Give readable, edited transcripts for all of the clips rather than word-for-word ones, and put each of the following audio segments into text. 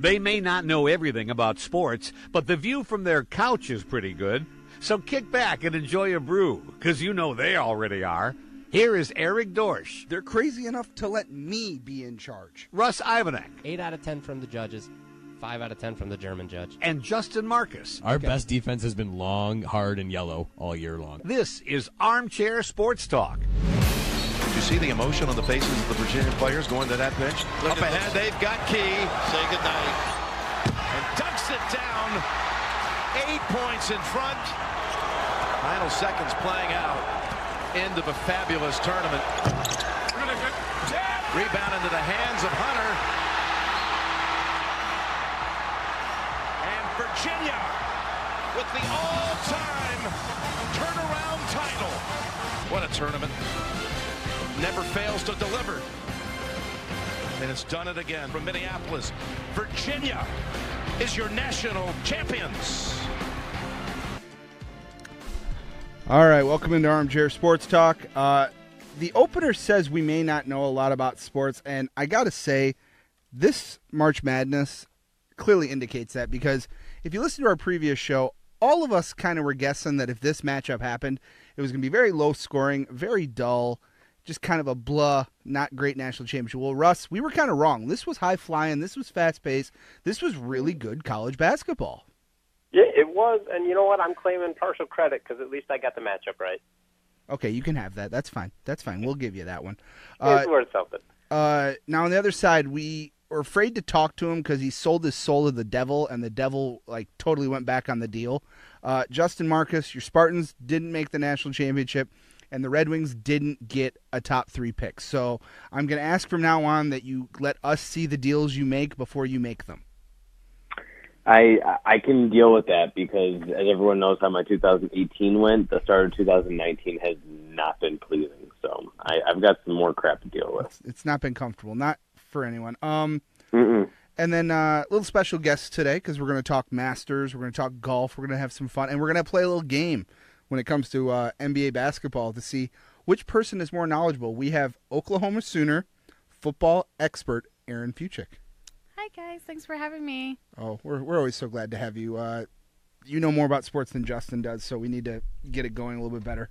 They may not know everything about sports, but the view from their couch is pretty good. So kick back and enjoy a brew, because you know they already are. Here is Eric Dorsch. They're crazy enough to let me be in charge. Russ Ivanek. 8 out of 10 from the judges, 5 out of 10 from the German judge. And Justin Marcus. Our best defense has been long, hard, and yellow all year long. This is Armchair Sports Talk. You see the emotion on the faces of the Virginia players going to that pitch? Up ahead, they've got Key. Say goodnight. And dunks it down. 8 points in front. Final seconds playing out. End of a fabulous tournament. Rebound into the hands of Hunter. And Virginia with the all-time turnaround title. What a tournament. Never fails to deliver. And it's done it again from Minneapolis. Virginia is your national champions. All right, welcome into Armchair Sports Talk. The opener says we may not know a lot about sports, and I got to say, this March Madness clearly indicates that, because if you listen to our previous show, all of us kind of were guessing that if this matchup happened, it was going to be very low scoring, very dull, just kind of a blah, not great national championship. Well, Russ, we were kind of wrong. This was high-flying. This was fast-paced. This was really good college basketball. Yeah, it was. And you know what? I'm claiming partial credit because at least I got the matchup right. Okay, you can have that. That's fine. That's fine. We'll give you that one. It's worth something. Now, on the other side, we were afraid to talk to him because he sold his soul to the devil, and the devil totally went back on the deal. Justin Marcus, your Spartans didn't make the national championship, and the Red Wings didn't get a top 3 pick. So I'm going to ask from now on that you let us see the deals you make before you make them. I can deal with that because, as everyone knows how my 2018 went, the start of 2019 has not been pleasing. So I've got some more crap to deal with. It's not been comfortable, not for anyone. And then a little special guest today because we're going to talk Masters, we're going to talk golf, we're going to have some fun, and we're going to play a little game when it comes to NBA basketball to see which person is more knowledgeable. We have Oklahoma Sooner football expert Erin Fuchik. Hi, guys. Thanks for having me. Oh, we're always so glad to have you. You know more about sports than Justin does, so we need to get it going a little bit better.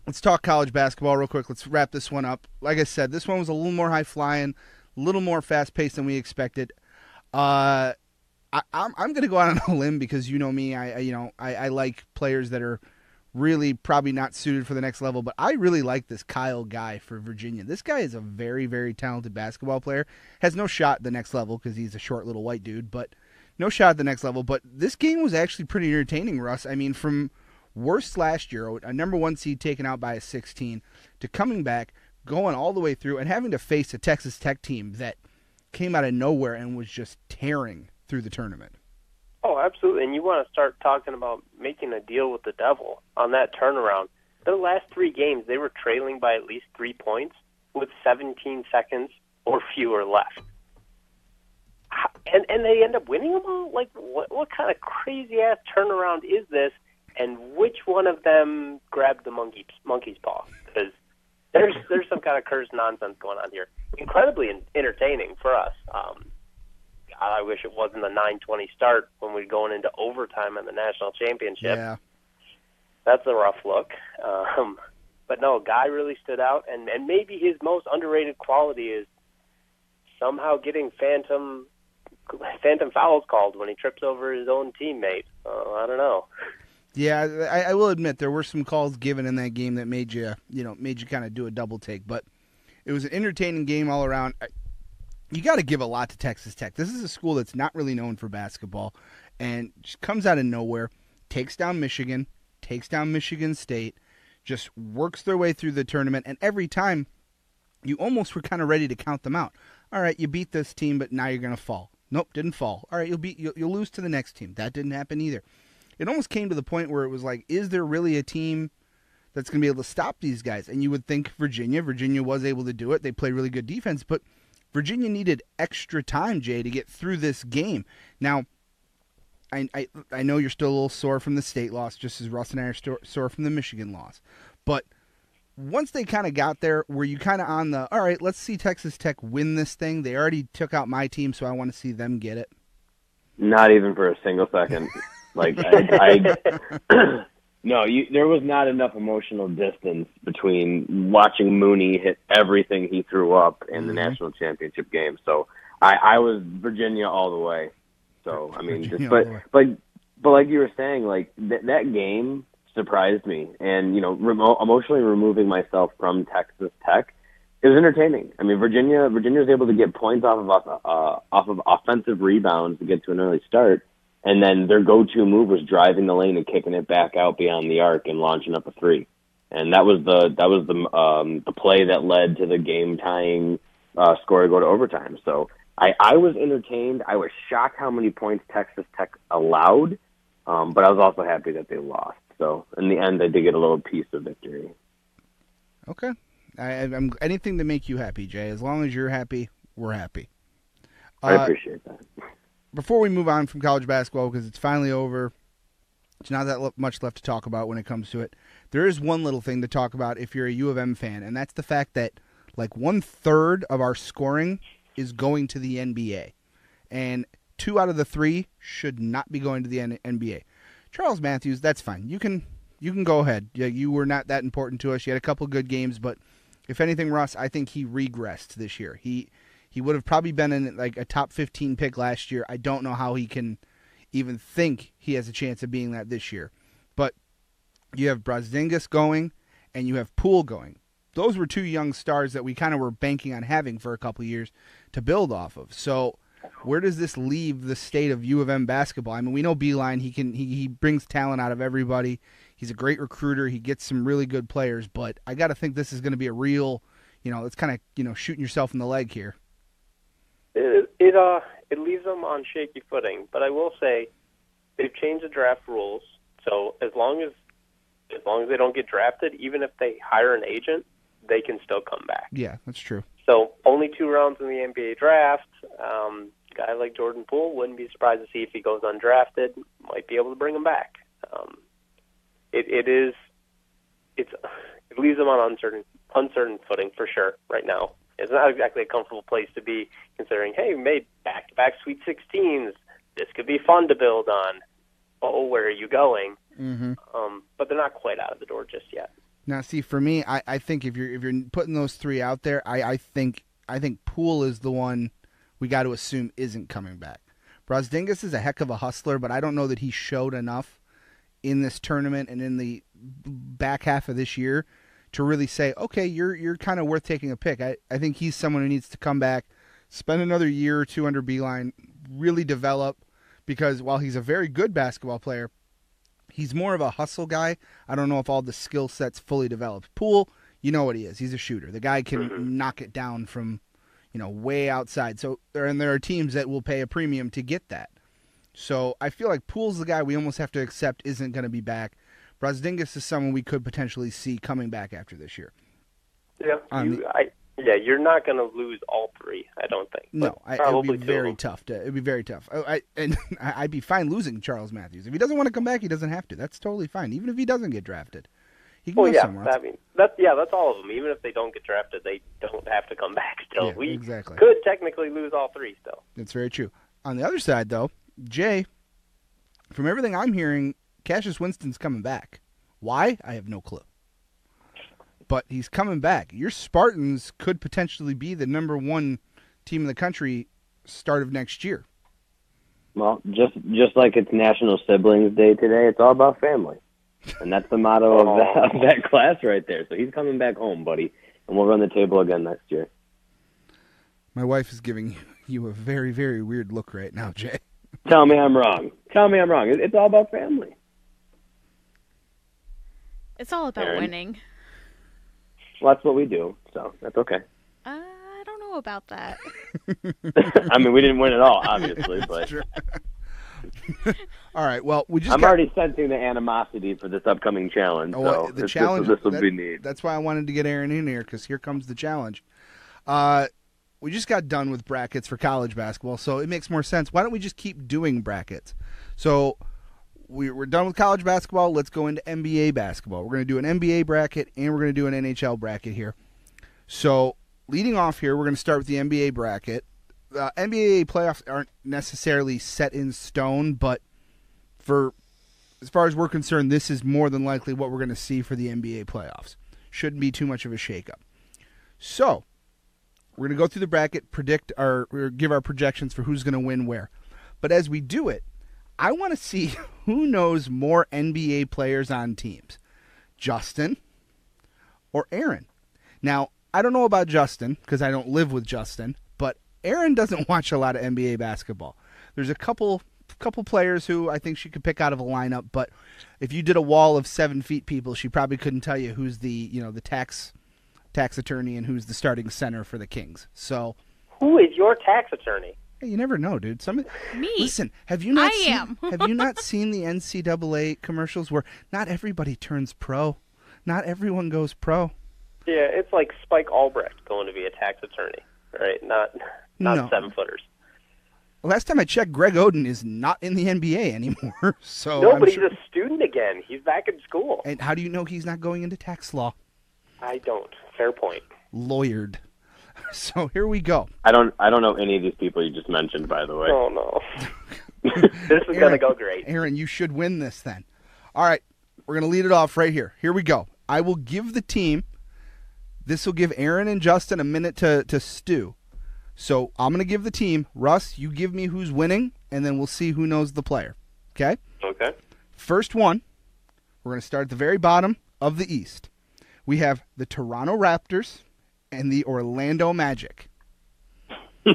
Let's talk college basketball real quick. Let's wrap this one up. Like I said, this one was a little more high-flying, a little more fast-paced than we expected. I'm going to go out on a limb because you know me. I like players that are really probably not suited for the next level, but I really like this Kyle guy for Virginia. This guy is a very, very talented basketball player. Has no shot at the next level because he's a short little white dude, but no shot at the next level. But this game was actually pretty entertaining, Russ. I mean, from worst last year, a number 1 seed taken out by a 16, to coming back, going all the way through, and having to face a Texas Tech team that came out of nowhere and was just tearing through the tournament. Oh, absolutely. And you want to start talking about making a deal with the devil on that turnaround. Their last 3 games, they were trailing by at least 3 points with 17 seconds or fewer left. And they end up winning them all? Like, what kind of crazy-ass turnaround is this? And which one of them grabbed the monkey's paw? Because there's some kind of cursed nonsense going on here. Incredibly entertaining for us. I wish it wasn't a 9:20 start when we're going into overtime in the national championship. Yeah. That's a rough look. But no, Guy really stood out, and maybe his most underrated quality is somehow getting phantom fouls called when he trips over his own teammate. I don't know. Yeah, I will admit there were some calls given in that game that made you kind of do a double take, but it was an entertaining game all around. You got to give a lot to Texas Tech. This is a school that's not really known for basketball and just comes out of nowhere, takes down Michigan, takes down Michigan State, just works their way through the tournament, and every time you almost were kind of ready to count them out. All right, you beat this team, but now you're going to fall. Nope, didn't fall. All right, you'll lose to the next team. That didn't happen either. It almost came to the point where it was like, is there really a team that's going to be able to stop these guys? And you would think Virginia was able to do it. They played really good defense, but Virginia needed extra time, Jay, to get through this game. Now, I know you're still a little sore from the state loss, just as Russ and I are sore from the Michigan loss. But once they kind of got there, were you kind of on the, all right, let's see Texas Tech win this thing? They already took out my team, so I want to see them get it. Not even for a single second. Like, no, there was not enough emotional distance between watching Mooney hit everything he threw up in the national championship game. So I was Virginia all the way. So, I mean, but like you were saying, like that game surprised me. And, you know, emotionally removing myself from Texas Tech, it was entertaining. I mean, Virginia was able to get points off of offensive rebounds to get to an early start, and then their go-to move was driving the lane and kicking it back out beyond the arc and launching up a three, and that was the play that led to the game-tying score to go to overtime. So I was entertained. I was shocked how many points Texas Tech allowed, but I was also happy that they lost. So in the end, I did get a little piece of victory. Okay. I'm anything to make you happy, Jay. As long as you're happy, we're happy. I appreciate that. Before we move on from college basketball, because it's finally over, it's not that much left to talk about when it comes to it. There is one little thing to talk about if you're a U of M fan, and that's the fact that like 1/3 of our scoring is going to the NBA, and 2 out of the 3 should not be going to the NBA. Charles Matthews, that's fine. You can go ahead. Yeah, you were not that important to us. You had a couple good games, but if anything, Russ, I think he regressed this year. He would have probably been in like a top 15 pick last year. I don't know how he can even think he has a chance of being that this year. But you have Brazingis going, and you have Poole going. Those were 2 young stars that we kind of were banking on having for a couple of years to build off of. So where does this leave the state of U of M basketball? I mean, we know Beeline. He brings talent out of everybody. He's a great recruiter. He gets some really good players, but I got to think this is going to be a real, it's kind of, shooting yourself in the leg here. It leaves them on shaky footing, but I will say they've changed the draft rules. So as long as they don't get drafted, even if they hire an agent, they can still come back. Yeah, that's true. So only 2 rounds in the NBA draft. A guy like Jordan Poole, wouldn't be surprised to see if he goes undrafted. Might be able to bring him back. It leaves them on uncertain footing for sure right now. It's not exactly a comfortable place to be, considering, hey, we made back-to-back Sweet 16s. This could be fun to build on. Oh, where are you going? Mm-hmm. But they're not quite out of the door just yet. Now, see, for me, I think if you're putting those 3 out there, I think Poole is the one we got to assume isn't coming back. Brazingis is a heck of a hustler, but I don't know that he showed enough in this tournament and in the back half of this year to really say, okay, you're kind of worth taking a pick. I think he's someone who needs to come back, spend another year or 2 under Beeline, really develop, because while he's a very good basketball player, he's more of a hustle guy. I don't know if all the skill sets fully developed. Poole, you know what he is. He's a shooter. The guy can knock it down from, way outside. So there are teams that will pay a premium to get that. So I feel like Poole's the guy we almost have to accept isn't going to be back. Brazingis is someone we could potentially see coming back after this year. Yeah, you're not going to lose all 3, I don't think. No, it would be very tough. It'd be very tough. I'd be fine losing Charles Matthews. If he doesn't want to come back, he doesn't have to. That's totally fine. Even if he doesn't get drafted, he can go somewhere else. I mean, that's all of them. Even if they don't get drafted, they don't have to come back still. Yeah, we exactly. could technically lose all 3 still. That's very true. On the other side, though, Jay, from everything I'm hearing, Cassius Winston's coming back. Why? I have no clue. But he's coming back. Your Spartans could potentially be the number 1 team in the country start of next year. Well, just like it's National Siblings Day today, it's all about family. And that's the motto of that class right there. So he's coming back home, buddy. And we'll run the table again next year. My wife is giving you a very, very weird look right now, Jay. Tell me I'm wrong. It's all about family. It's all about Erin? winning. Well, that's what we do, so that's okay. I don't know about that. I mean, we didn't win at all, obviously, but all right. Well, I'm already sensing the animosity for this upcoming challenge. So the challenge. This will be neat. That's why I wanted to get Erin in here, because here comes the challenge. We just got done with brackets for college basketball, so it makes more sense. Why don't we just keep doing brackets? So we're done with college basketball. Let's go into NBA basketball. We're going to do an NBA bracket, and we're going to do an NHL bracket here. So leading off here, we're going to start with the NBA bracket. NBA playoffs aren't necessarily set in stone, but as far as we're concerned, this is more than likely what we're going to see for the NBA playoffs. Shouldn't be too much of a shakeup. So we're going to go through the bracket, give our projections for who's going to win where. But as we do it, I want to see who knows more NBA players on teams, Justin or Erin. Now, I don't know about Justin because I don't live with Justin, but Erin doesn't watch a lot of NBA basketball. There's a couple players who I think she could pick out of a lineup, but if you did a wall of 7 feet people, she probably couldn't tell you who's the tax attorney and who's the starting center for the Kings. So, who is your tax attorney? Hey, you never know, dude. Me. Listen, have you not have you not seen the NCAA commercials where not everybody turns pro? Not everyone goes pro. Yeah, it's like Spike Albrecht going to be a tax attorney, right? Not No. 7-footers. Last time I checked, Greg Oden is not in the NBA anymore. So No, I'm but sure. he's a student again. He's back in school. And how do you know he's not going into tax law? I don't. Fair point. Lawyered. So here we go. I don't know any of these people you just mentioned, by the way. Oh, no. This is going to go great. Erin, you should win this then. All right, we're going to lead it off right here. Here we go. I will give the team. This will give Erin and Justin a minute to stew. So I'm going to give the team. Russ, you give me who's winning, and then we'll see who knows the player. Okay? Okay. First one, we're going to start at the very bottom of the East. We have the Toronto Raptors and the Orlando Magic.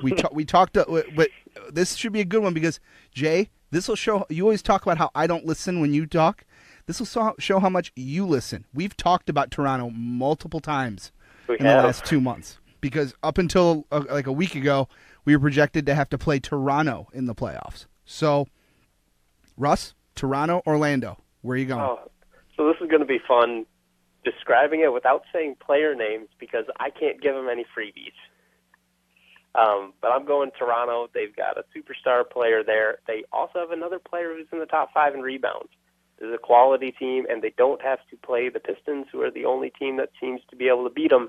We talked, but this should be a good one because, Jay, this will show, you always talk about how I don't listen when you talk. This will show how much you listen. We've talked about Toronto multiple times in the last 2 months because up until like a week ago, we were projected to have to play Toronto in the playoffs. So, Russ, Toronto, Orlando, where are you going? Oh, so this is going to be fun describing it without saying player names because I can't give them any freebies. But I'm going Toronto. They've got a superstar player there. They also have another player who's in the top 5 in rebounds. This is a quality team, and they don't have to play the Pistons, who are the only team that seems to be able to beat them,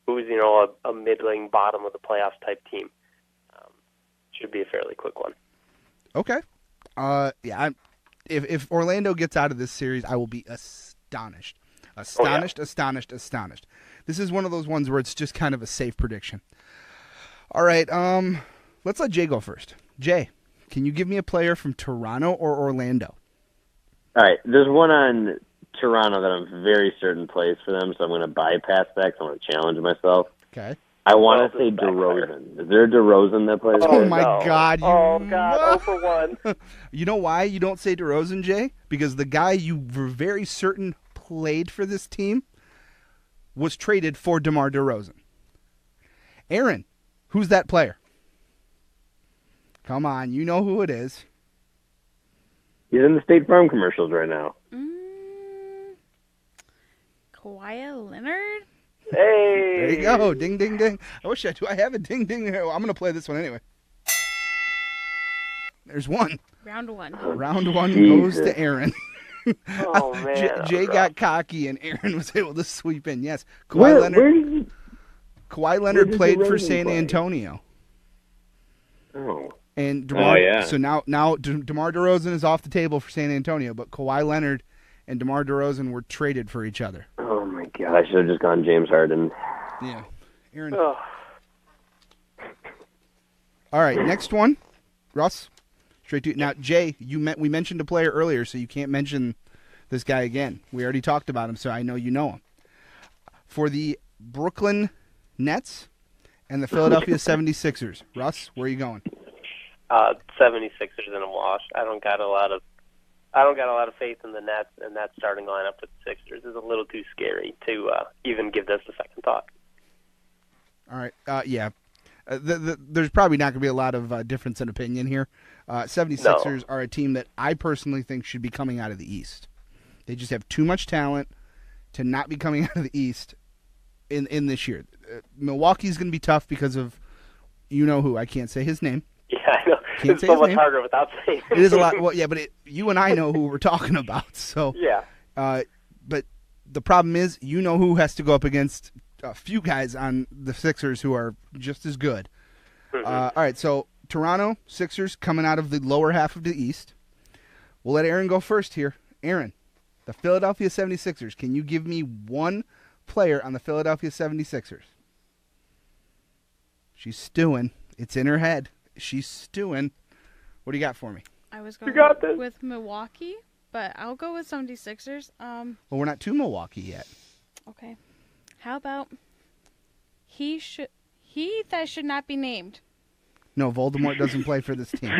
who's, a middling bottom of the playoffs type team. Should be a fairly quick one. Okay. Yeah. If Orlando gets out of this series, I will be astonished. Astonished. This is one of those ones where it's just kind of a safe prediction. All right, let's let Jay go first. Jay, can you give me a player from Toronto or Orlando? All right, there's one on Toronto that I'm very certain plays for them, so I'm going to bypass that because I want to challenge myself. Okay. I want to say DeRozan. Is there a DeRozan that plays? Oh, there? my God. Oh, God, 0 for 1. You know why you don't say DeRozan, Jay? Because the guy you were very certain played for this team was traded for DeMar DeRozan. Erin, who's that player? Come on, you know who it is. He's in the State Farm commercials right now. Kawhi Leonard? Hey! There you go. Ding, ding, ding. I wish I do. I have a ding, ding. I'm going to play this one anyway. There's one. Round 1. Round 1 Jesus. goes to Erin. Oh, man. Jay got cocky, and Erin was able to sweep in. Yes, Kawhi Leonard did played for DeRozan San play? Antonio. Oh. And DeMar, Oh, yeah. So now DeMar DeRozan is off the table for San Antonio, but Kawhi Leonard and DeMar DeRozan were traded for each other. Oh, my God. I should have just gone James Harden. Yeah. Erin. Oh. All right, next one. Russ, straight to you. Now, Jay, we mentioned a player earlier, so you can't mention this guy again. We already talked about him, so I know you know him. For the Brooklyn Nets and the Philadelphia 76ers. Russ, where are you going? 76ers in a wash. I don't got a lot of faith in the Nets, and that starting lineup for the Sixers is a little too scary to even give this a second thought. All right. Yeah. There's probably not going to be a lot of difference in opinion here. 76ers are a team that I personally think should be coming out of the East. They just have too much talent to not be coming out of the East in this year. Milwaukee's going to be tough because of you know who. I can't say his name, Yeah, I know. Can't It's say so his much name. harder without saying It is a lot. Well, yeah, but you and I know who we're talking about. So Yeah. But the problem is, you know who has to go up against a few guys on the Sixers who are just as good. All right, so Toronto Sixers coming out of the lower half of the East. We'll let Erin go first here. Erin, the Philadelphia 76ers. Can you give me one player on the Philadelphia 76ers? She's stewing. It's in her head. She's stewing. What do you got for me? I was going got this. with Milwaukee, but I'll go with 76ers. Well, we're not to Milwaukee yet. Okay. How about he that should not be named? No, Voldemort doesn't play for this team.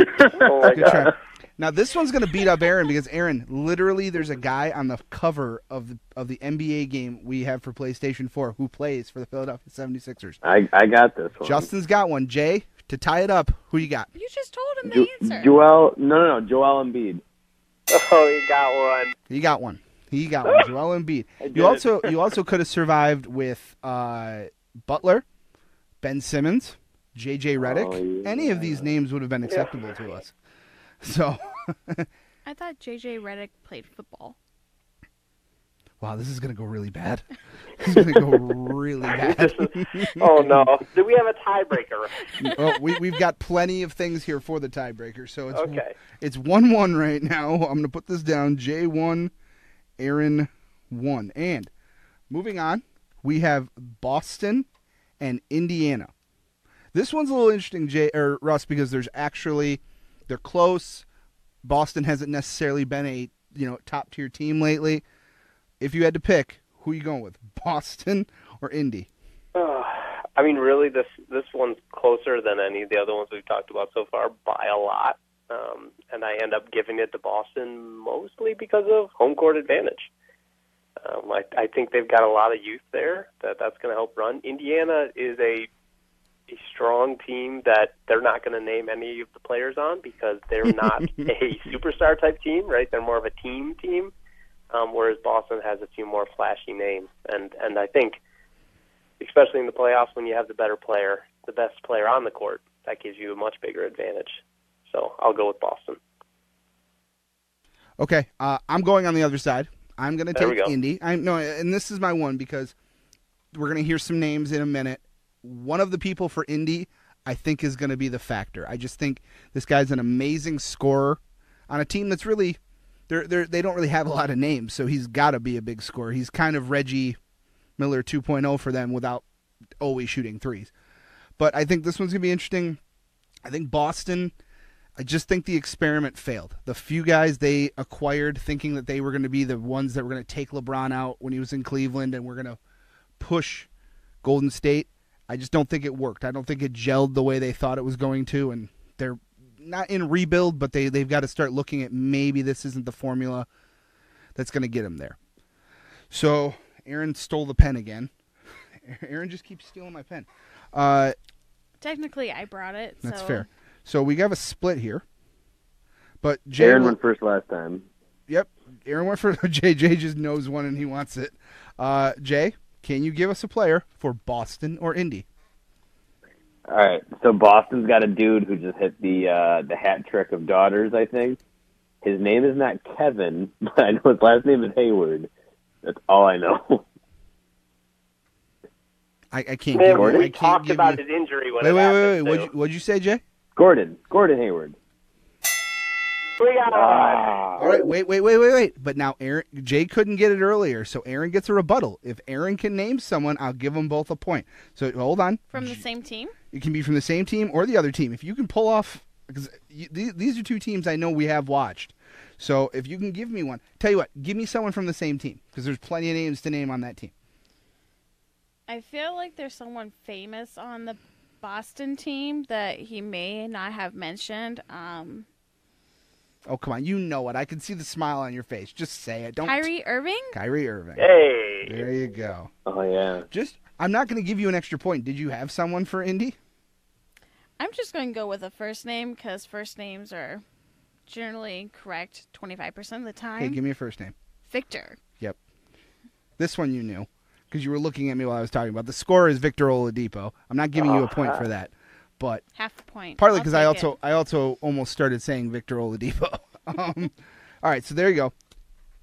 Oh, my Good God. try. Now, this one's going to beat up Erin because, Erin, literally there's a guy on the cover of the NBA game we have for PlayStation 4 who plays for the Philadelphia 76ers. I got this one. Justin's got one. Jay, to tie it up, who you got? You just told him the answer. Joel Embiid. Oh, you got one. He got one. Joel Embiid. You also could have survived with Butler, Ben Simmons, J.J. Redick. Oh, yeah. Any of these names would have been acceptable to us. So, I thought J.J. Redick played football. wow, this is going to go really bad. This is going to go really bad. Oh, no. Do we have a tiebreaker? Oh, we've got plenty of things here for the tiebreaker. So Okay. it's 1-1 right now. I'm going to put this down. Jay 1, Erin 1. And moving on, we have Boston and Indiana. This one's a little interesting, Russ, because they're close. Boston hasn't necessarily been a top tier team lately. If you had to pick, who are you going with, Boston or Indy? I mean, really, this one's closer than any of the other ones we've talked about so far by a lot. And I end up giving it to Boston mostly because of home court advantage. I think they've got a lot of youth there that's going to help run. Indiana is a strong team that they're not going to name any of the players on because they're not a superstar type team, right? They're more of a team, whereas Boston has a few more flashy names. And I think, especially in the playoffs, when you have the better player, the best player on the court, that gives you a much bigger advantage. So I'll go with Boston. Okay, I'm going on the other side. I'm going to There we take go. Indy. And this is my one because we're going to hear some names in a minute. One of the people for Indy, I think, is going to be the factor. I just think this guy's an amazing scorer on a team that's really they don't really have a lot of names, so he's got to be a big scorer. He's kind of Reggie Miller 2.0 for them without always shooting threes. But I think this one's going to be interesting. I think Boston, I just think the experiment failed. The few guys they acquired thinking that they were going to be the ones that were going to take LeBron out when he was in Cleveland and we're going to push Golden State, I just don't think it worked. I don't think it gelled the way they thought it was going to, and they're not in rebuild, but they've got to start looking at maybe this isn't the formula that's going to get them there. So Erin stole the pen again. Erin just keeps stealing my pen. Technically, I brought it. That's so. fair. So we have a split here. But Jay Aaron went first last time. Yep. Erin went for Jay. Jay just knows one and he wants it. Jay, can you give us a player for Boston or Indy? All right, so Boston's got a dude who just hit the hat trick of daughters, I think. His name is not Kevin, but I know his last name is Hayward. That's all I know. I can't Man, give you. I we can't talked give about you. his injury when Wait. it happened. What'd you say, Jay? Gordon Hayward. We got All right, wait. But now Jay couldn't get it earlier, so Erin gets a rebuttal. If Erin can name someone, I'll give them both a point. So hold on. From the same team? It can be from the same team or the other team. If you can pull off, because these are two teams I know we have watched. So if you can give me one, tell you what, give me someone from the same team because there's plenty of names to name on that team. I feel like there's someone famous on the Boston team that he may not have mentioned. Oh, come on. You know it. I can see the smile on your face. Just say it. Don't. Kyrie Irving? Kyrie Irving. Hey. There you go. Oh, yeah. I'm not going to give you an extra point. Did you have someone for Indy? I'm just going to go with a first name because first names are generally correct 25% of the time. Okay, give me a first name. Victor. Yep. This one you knew because you were looking at me while I was talking about. The scorer is Victor Oladipo. I'm not giving you a point for that. but Half a point. partly I'll because take I also almost started saying Victor Oladipo. All right, so there you go.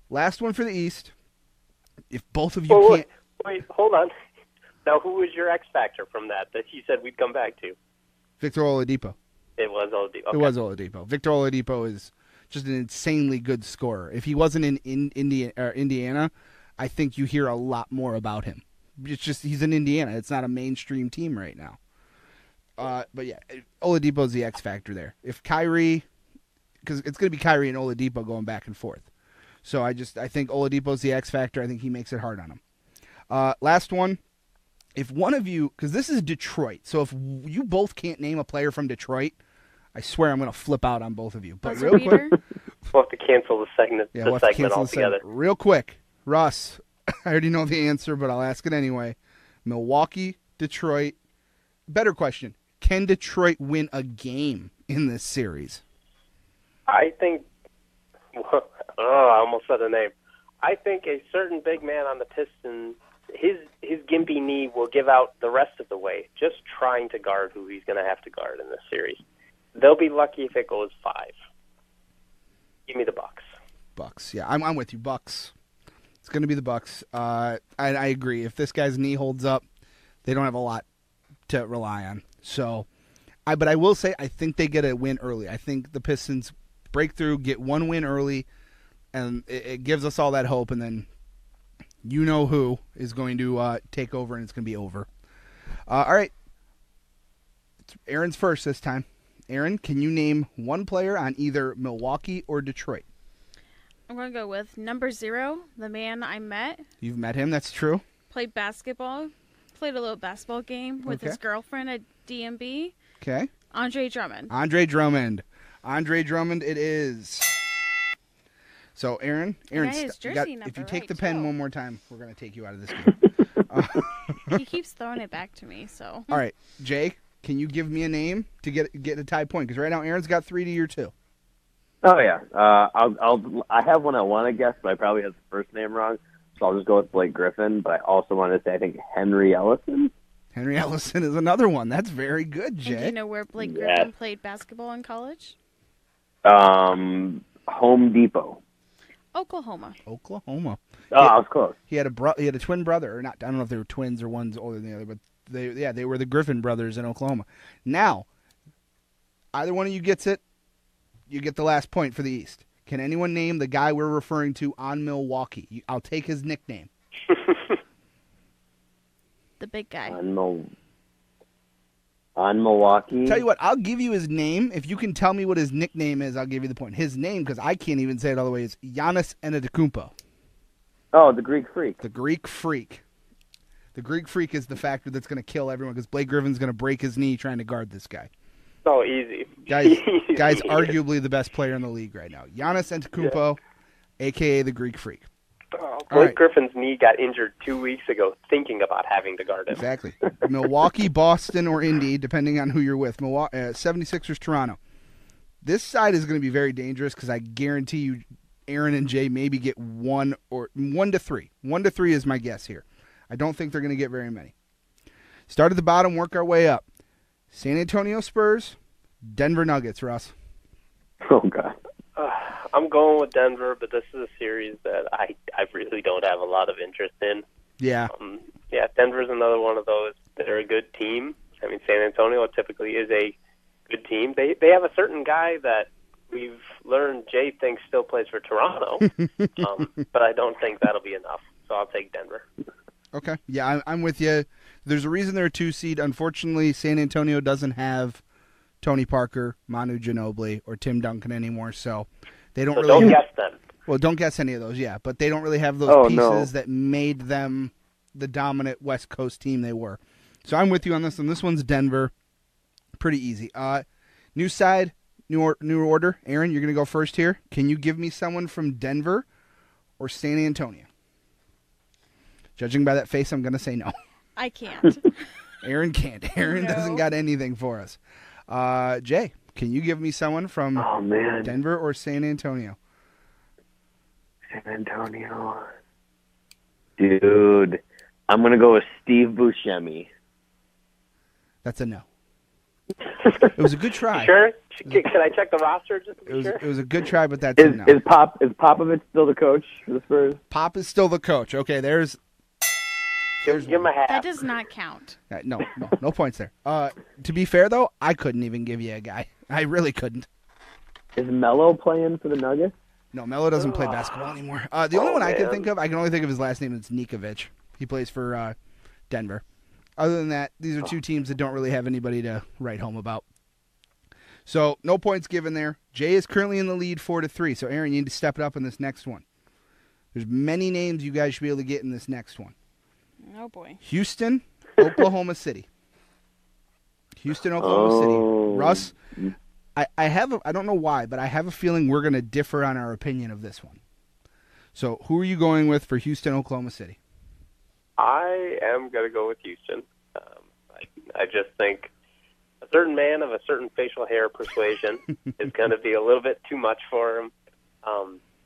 Last one for the East. If both of you can't... Wait, hold on. Now, who was your X factor from that you said we'd come back to? Victor Oladipo. It was Oladipo. Okay. It was Oladipo. Victor Oladipo is just an insanely good scorer. If he wasn't in Indiana, I think you hear a lot more about him. It's just he's in Indiana. It's not a mainstream team right now. But yeah, Oladipo's the X factor there. If Kyrie, because it's going to be Kyrie and Oladipo going back and forth. So I think Oladipo's the X factor. I think he makes it hard on him. Last one. If one of you, because this is Detroit, so if you both can't name a player from Detroit, I swear I'm going to flip out on both of you. But real quick, we'll have to cancel the segment. Yeah, we'll have to cancel altogether. Real quick, Russ. I already know the answer, but I'll ask it anyway. Milwaukee, Detroit. Better question: can Detroit win a game in this series? I think. I almost said a name. I think a certain big man on the Pistons. His gimpy knee will give out the rest of the way, just trying to guard who he's going to have to guard in this series. They'll be lucky if it goes 5. Give me the Bucks. Bucks, yeah, I'm with you. Bucks. It's going to be the Bucks. I agree. If this guy's knee holds up, they don't have a lot to rely on. So, but I will say I think they get a win early. I think the Pistons break through, get one win early, and it gives us all that hope, and then you know who is going to take over, and it's going to be over. All right. It's Erin's first this time. Erin, can you name one player on either Milwaukee or Detroit? I'm going to go with number 0, the man I met. You've met him, that's true. Played basketball. Played a little basketball game with his girlfriend at DMB. Okay. Andre Drummond. Andre Drummond it is. So, Erin, if you take the pen one more time, we're going to take you out of this game. He keeps throwing it back to me, so. All right, Jay, can you give me a name to get a tie point? Because right now, Erin's got 3 to your 2. Oh yeah, I have one I want to guess, but I probably have the first name wrong, so I'll just go with Blake Griffin. But I also want to say I think Henry Ellison. Henry Ellison is another one. That's very good, Jay. And do you know where Blake Griffin played basketball in college? Home Depot. Oklahoma. Oh, I was close. He had a twin brother, or not? I don't know if they were twins or one's older than the other, but they were the Griffin brothers in Oklahoma. Now, either one of you gets it, you get the last point for the East. Can anyone name the guy we're referring to on Milwaukee? I'll take his nickname. The big guy. On Milwaukee. Tell you what, I'll give you his name. If you can tell me what his nickname is, I'll give you the point. His name, because I can't even say it all the way, is Giannis Antetokounmpo. Oh, the Greek Freak. The Greek Freak. The Greek Freak is the factor that's going to kill everyone because Blake Griffin's going to break his knee trying to guard this guy. So easy. Guy's arguably the best player in the league right now. Giannis Antetokounmpo, a.k.a. the Greek Freak. Blake Griffin's knee got injured 2 weeks ago thinking about having to guard him. Exactly. Milwaukee, Boston, or Indy, depending on who you're with. 76ers, Toronto. This side is going to be very dangerous because I guarantee you Erin and Jay maybe get 1 to 3. 1 to 3 is my guess here. I don't think they're going to get very many. Start at the bottom, work our way up. San Antonio Spurs, Denver Nuggets, Russ. Oh, God. I'm going with Denver, but this is a series that I really don't have a lot of interest in. Yeah. Denver's another one of those that are a good team. I mean, San Antonio typically is a good team. They have a certain guy that we've learned Jay thinks still plays for Toronto, but I don't think that'll be enough. So I'll take Denver. Okay. Yeah, I'm with you. There's a reason they're a 2 seed. Unfortunately, San Antonio doesn't have Tony Parker, Manu Ginobili, or Tim Duncan anymore, so they don't really. Don't guess them. Well, don't guess any of those, yeah, but they don't really have those pieces that made them the dominant West Coast team they were. So I'm with you on this one. This one's Denver. Pretty easy. New side, new order. Erin, you're going to go first here. Can you give me someone from Denver or San Antonio? Judging by that face, I'm going to say no. I can't. Erin can't. Erin doesn't got anything for us. Jay, can you give me someone from Denver or San Antonio? San Antonio. Dude, I'm going to go with Steve Buscemi. That's a no. It was a good try. Sure? Can I check the roster just to be sure? It was a good try, but that's Is no. Popovich still the coach for the Spurs? Pop is still the coach. Okay, there's Give him a half. That does not count. no points there. To be fair though, I couldn't even give you a guy. I really couldn't. Is Melo playing for the Nuggets? No, Melo doesn't play basketball anymore. The only one I can think of, I can only think of his last name. It's Nikovic. He plays for Denver. Other than that, these are two teams that don't really have anybody to write home about. So no points given there. Jay is currently in the lead 4-3. So Erin, you need to step it up in this next one. There's many names you guys should be able to get in this next one. Oh boy. Houston, Oklahoma City. Houston, Oklahoma City. Russ, I don't know why, but I have a feeling we're going to differ on our opinion of this one. So who are you going with for Houston, Oklahoma City? I am going to go with Houston. I just think a certain man of a certain facial hair persuasion is going to be a little bit too much for him.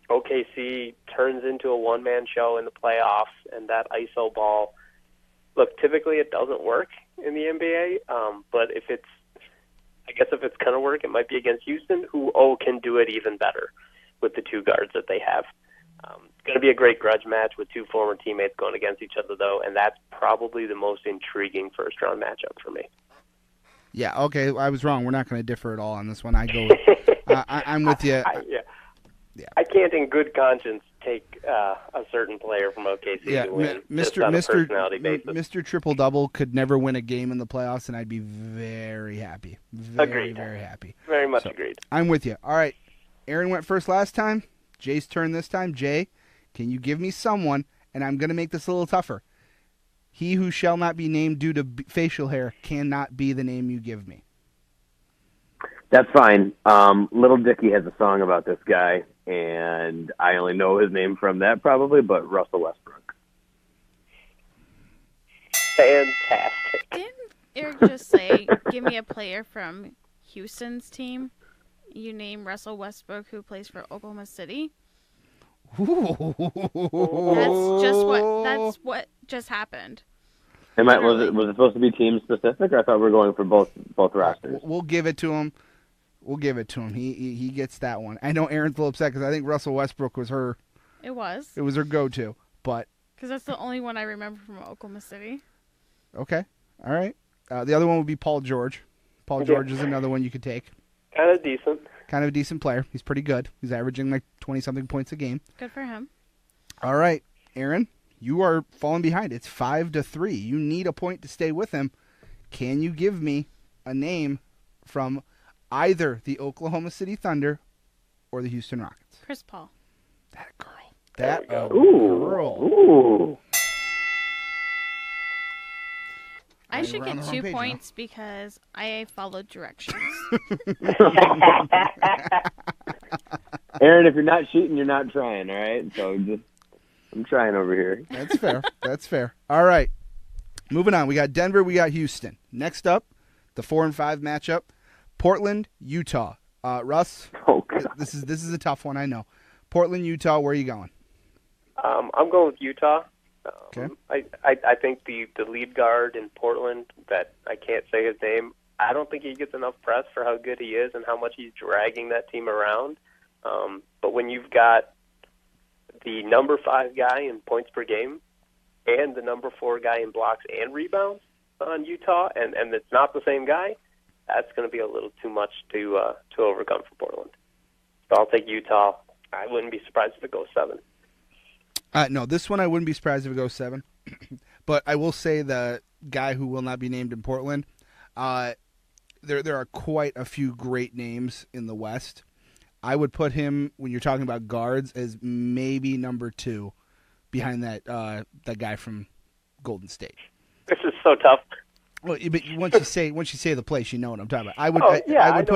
OKC turns into a one-man show in the playoffs, and that ISO ball, look, typically it doesn't work in the NBA, but if it's going to work, it might be against Houston, who can do it even better with the two guards that they have. It's going to be a great grudge match with two former teammates going against each other, though, and that's probably the most intriguing first-round matchup for me. Yeah, okay, I was wrong. We're not going to differ at all on this one. I go. I'm with you. I can't, in good conscience, take a certain player from OKC to win just on a personality basis. Mr. Triple Double could never win a game in the playoffs, and I'd be very happy. Very happy. Very much agreed. I'm with you. All right, Erin went first last time. Jay's turn this time. Jay, can you give me someone? And I'm going to make this a little tougher. He who shall not be named due to facial hair cannot be the name you give me. That's fine. Little Dicky has a song about this guy, and I only know his name from that probably, but Russell Westbrook. Fantastic. Didn't Eric just say, give me a player from Houston's team? You name Russell Westbrook, who plays for Oklahoma City? That's what just happened. Was it supposed to be team specific, or I thought we were going for both rosters? We'll give it to him. He gets that one. I know Erin's a little upset because I think Russell Westbrook was her. It was her go-to, but because that's the only one I remember from Oklahoma City. Okay, all right. The other one would be Paul George. Paul George is another one you could take. Kind of decent. Kind of a decent player. He's pretty good. He's averaging like 20-something points a game. Good for him. All right, Erin, you are falling behind. It's 5-3. You need a point to stay with him. Can you give me a name from either the Oklahoma City Thunder or the Houston Rockets? Chris Paul. That girl. Girl. Ooh. I should get 2 points because I followed directions. Erin, if you're not shooting, you're not trying, all right? So I'm trying over here. That's fair. All right. Moving on. We got Denver, we got Houston. Next up, the 4 and 5 matchup, Portland, Utah. Russ, this is a tough one, I know. Portland, Utah, where are you going? I'm going with Utah. Okay. I think the lead guard in Portland, that I can't say his name, I don't think he gets enough press for how good he is and how much he's dragging that team around. But when you've got the number 5 guy in points per game and the number 4 guy in blocks and rebounds on Utah, and it's not the same guy, that's going to be a little too much to overcome for Portland. So I'll take Utah. I wouldn't be surprised if it goes 7. No, this one I wouldn't be surprised if it goes 7. But I will say the guy who will not be named in Portland, there are quite a few great names in the West. I would put him, when you're talking about guards, as maybe number 2 behind that guy from Golden State. This is so tough. Well, but once you say the place, you know what I'm talking about. I would know put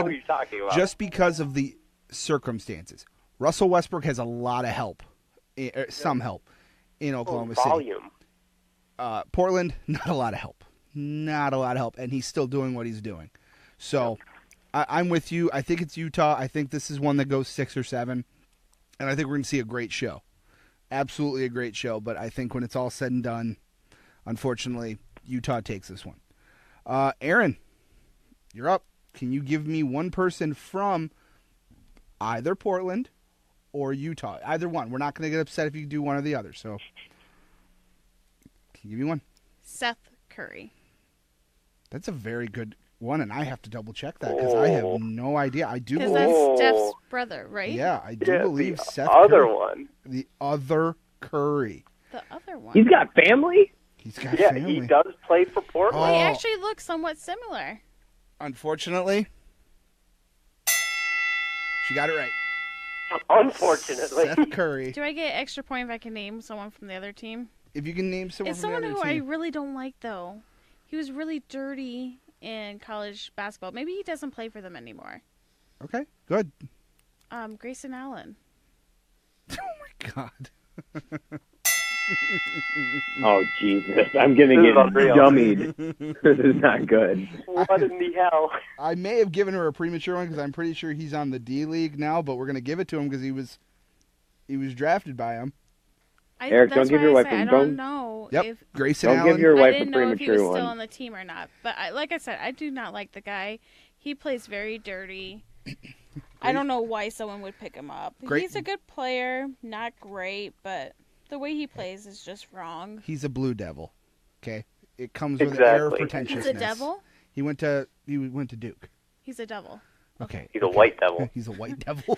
what you're talking about. Just because of the circumstances. Russell Westbrook has a lot of help, some help in Oklahoma volume. City. Portland, not a lot of help. And he's still doing what he's doing. So I'm with you. I think it's Utah. I think this is one that goes 6 or 7. And I think we're going to see a great show. Absolutely a great show. But I think when it's all said and done, unfortunately, Utah takes this one. Erin, you're up. Can you give me one person from either Portland or Utah? Either one. We're not going to get upset if you do one or the other. So, can you give me one? Seth Curry. That's a very good one, and I have to double check that because I have no idea. I do Because believe that's Steph's brother, right? Yeah, I do believe the Seth other Curry. one. The other Curry. The other one. He's got family? He's got Yeah, family. he does play for Portland. They Oh. actually look somewhat similar. Unfortunately, she got it right. Unfortunately. Seth Curry. Do I get an extra point if I can name someone from the other team? If you can name someone It's from someone the who other I team. really don't like, though. He was really dirty in college basketball. Maybe he doesn't play for them anymore. Okay, good. Grayson Allen. Oh, my God. Oh, Jesus. I'm going to This get is unreal. dummied. This is not good. What in the hell? I may have given her a premature one because I'm pretty sure he's on the D League now, but we're going to give it to him because he was drafted by him. Eric, That's don't give why your I wife say a I don't- don't know Yep, if Grayson Don't Allen. give your I wife a didn't know if he was premature still one. on the team or not. But like I said, I do not like the guy. He plays very dirty. I don't know why someone would pick him up. Great. He's a good player, not great, but the way he plays is just wrong. He's a Blue Devil. Okay, it comes with an air of Exactly. pretentiousness. He's a devil. He went to Duke. He's a devil. Okay. He's a white devil. He's a white devil.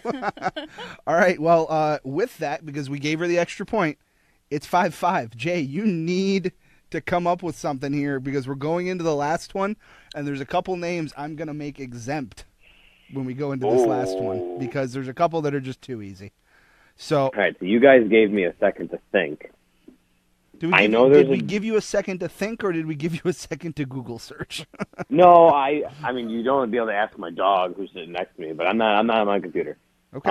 All right. Well, with that, because we gave her the extra point, it's 5-5. Jay, you need to come up with something here because we're going into the last one, and there's a couple names I'm going to make exempt when we go into this last one because there's a couple that are just too easy. So, All right, so you guys gave me a second to think. did we give you a second to think, or did we give you a second to Google search? No, I mean, you don't be able to ask my dog who's sitting next to me, but I'm not on my computer. Okay.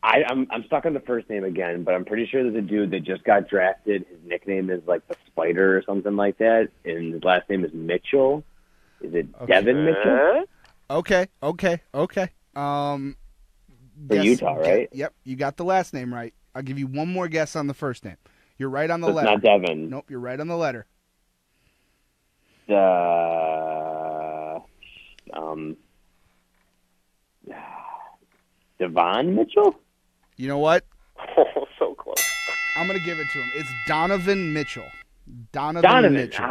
I'm stuck on the first name again, but I'm pretty sure there's a dude that just got drafted. His nickname is like the Spider or something like that, and his last name is Mitchell. Is it Devin Mitchell? Okay. For Utah, right? Yep, you got the last name right. I'll give you one more guess on the first name. You're right on the So it's letter. not Devin. Nope, you're right on the letter. Devon Mitchell? You know what? Oh, so close. I'm going to give it to him. It's Donovan Mitchell. Donovan Mitchell.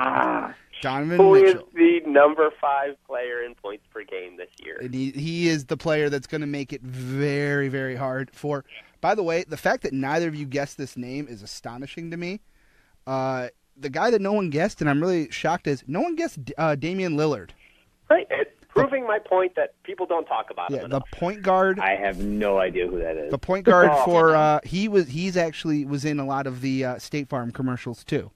Donovan Who is Mitchell. the number 5 player in points per game this year? And he is the player that's going to make it very, very hard for. By the way, the fact that neither of you guessed this name is astonishing to me. The guy that no one guessed, and I'm really shocked, is no one guessed Damian Lillard. Right. It's proving my point that people don't talk about him Yeah, enough. the point guard. I have no idea who that is. The point guard for he's actually was in a lot of the State Farm commercials too,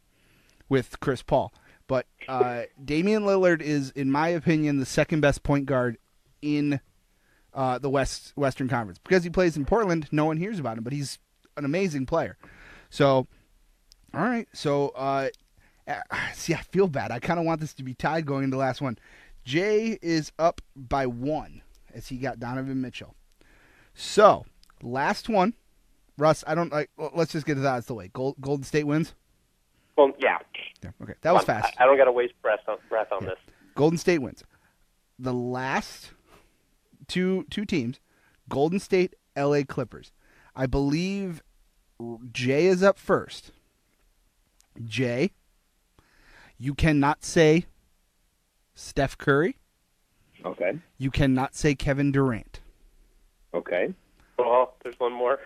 with Chris Paul. But Damian Lillard is, in my opinion, the second best point guard in the Western Conference because he plays in Portland. No one hears about him, but he's an amazing player. So, all right. So, see, I feel bad. I kind of want this to be tied going into the last one. Jay is up by 1 as he got Donovan Mitchell. So, last one. Russ, I don't like. Let's just get it out of the way. Golden State wins. Well, yeah. Okay, that was fast. I don't got to waste breath on this. Golden State wins. The last two teams, Golden State, LA Clippers. I believe Jay is up first. Jay, you cannot say Steph Curry. Okay. You cannot say Kevin Durant. Okay. Well, there's one more.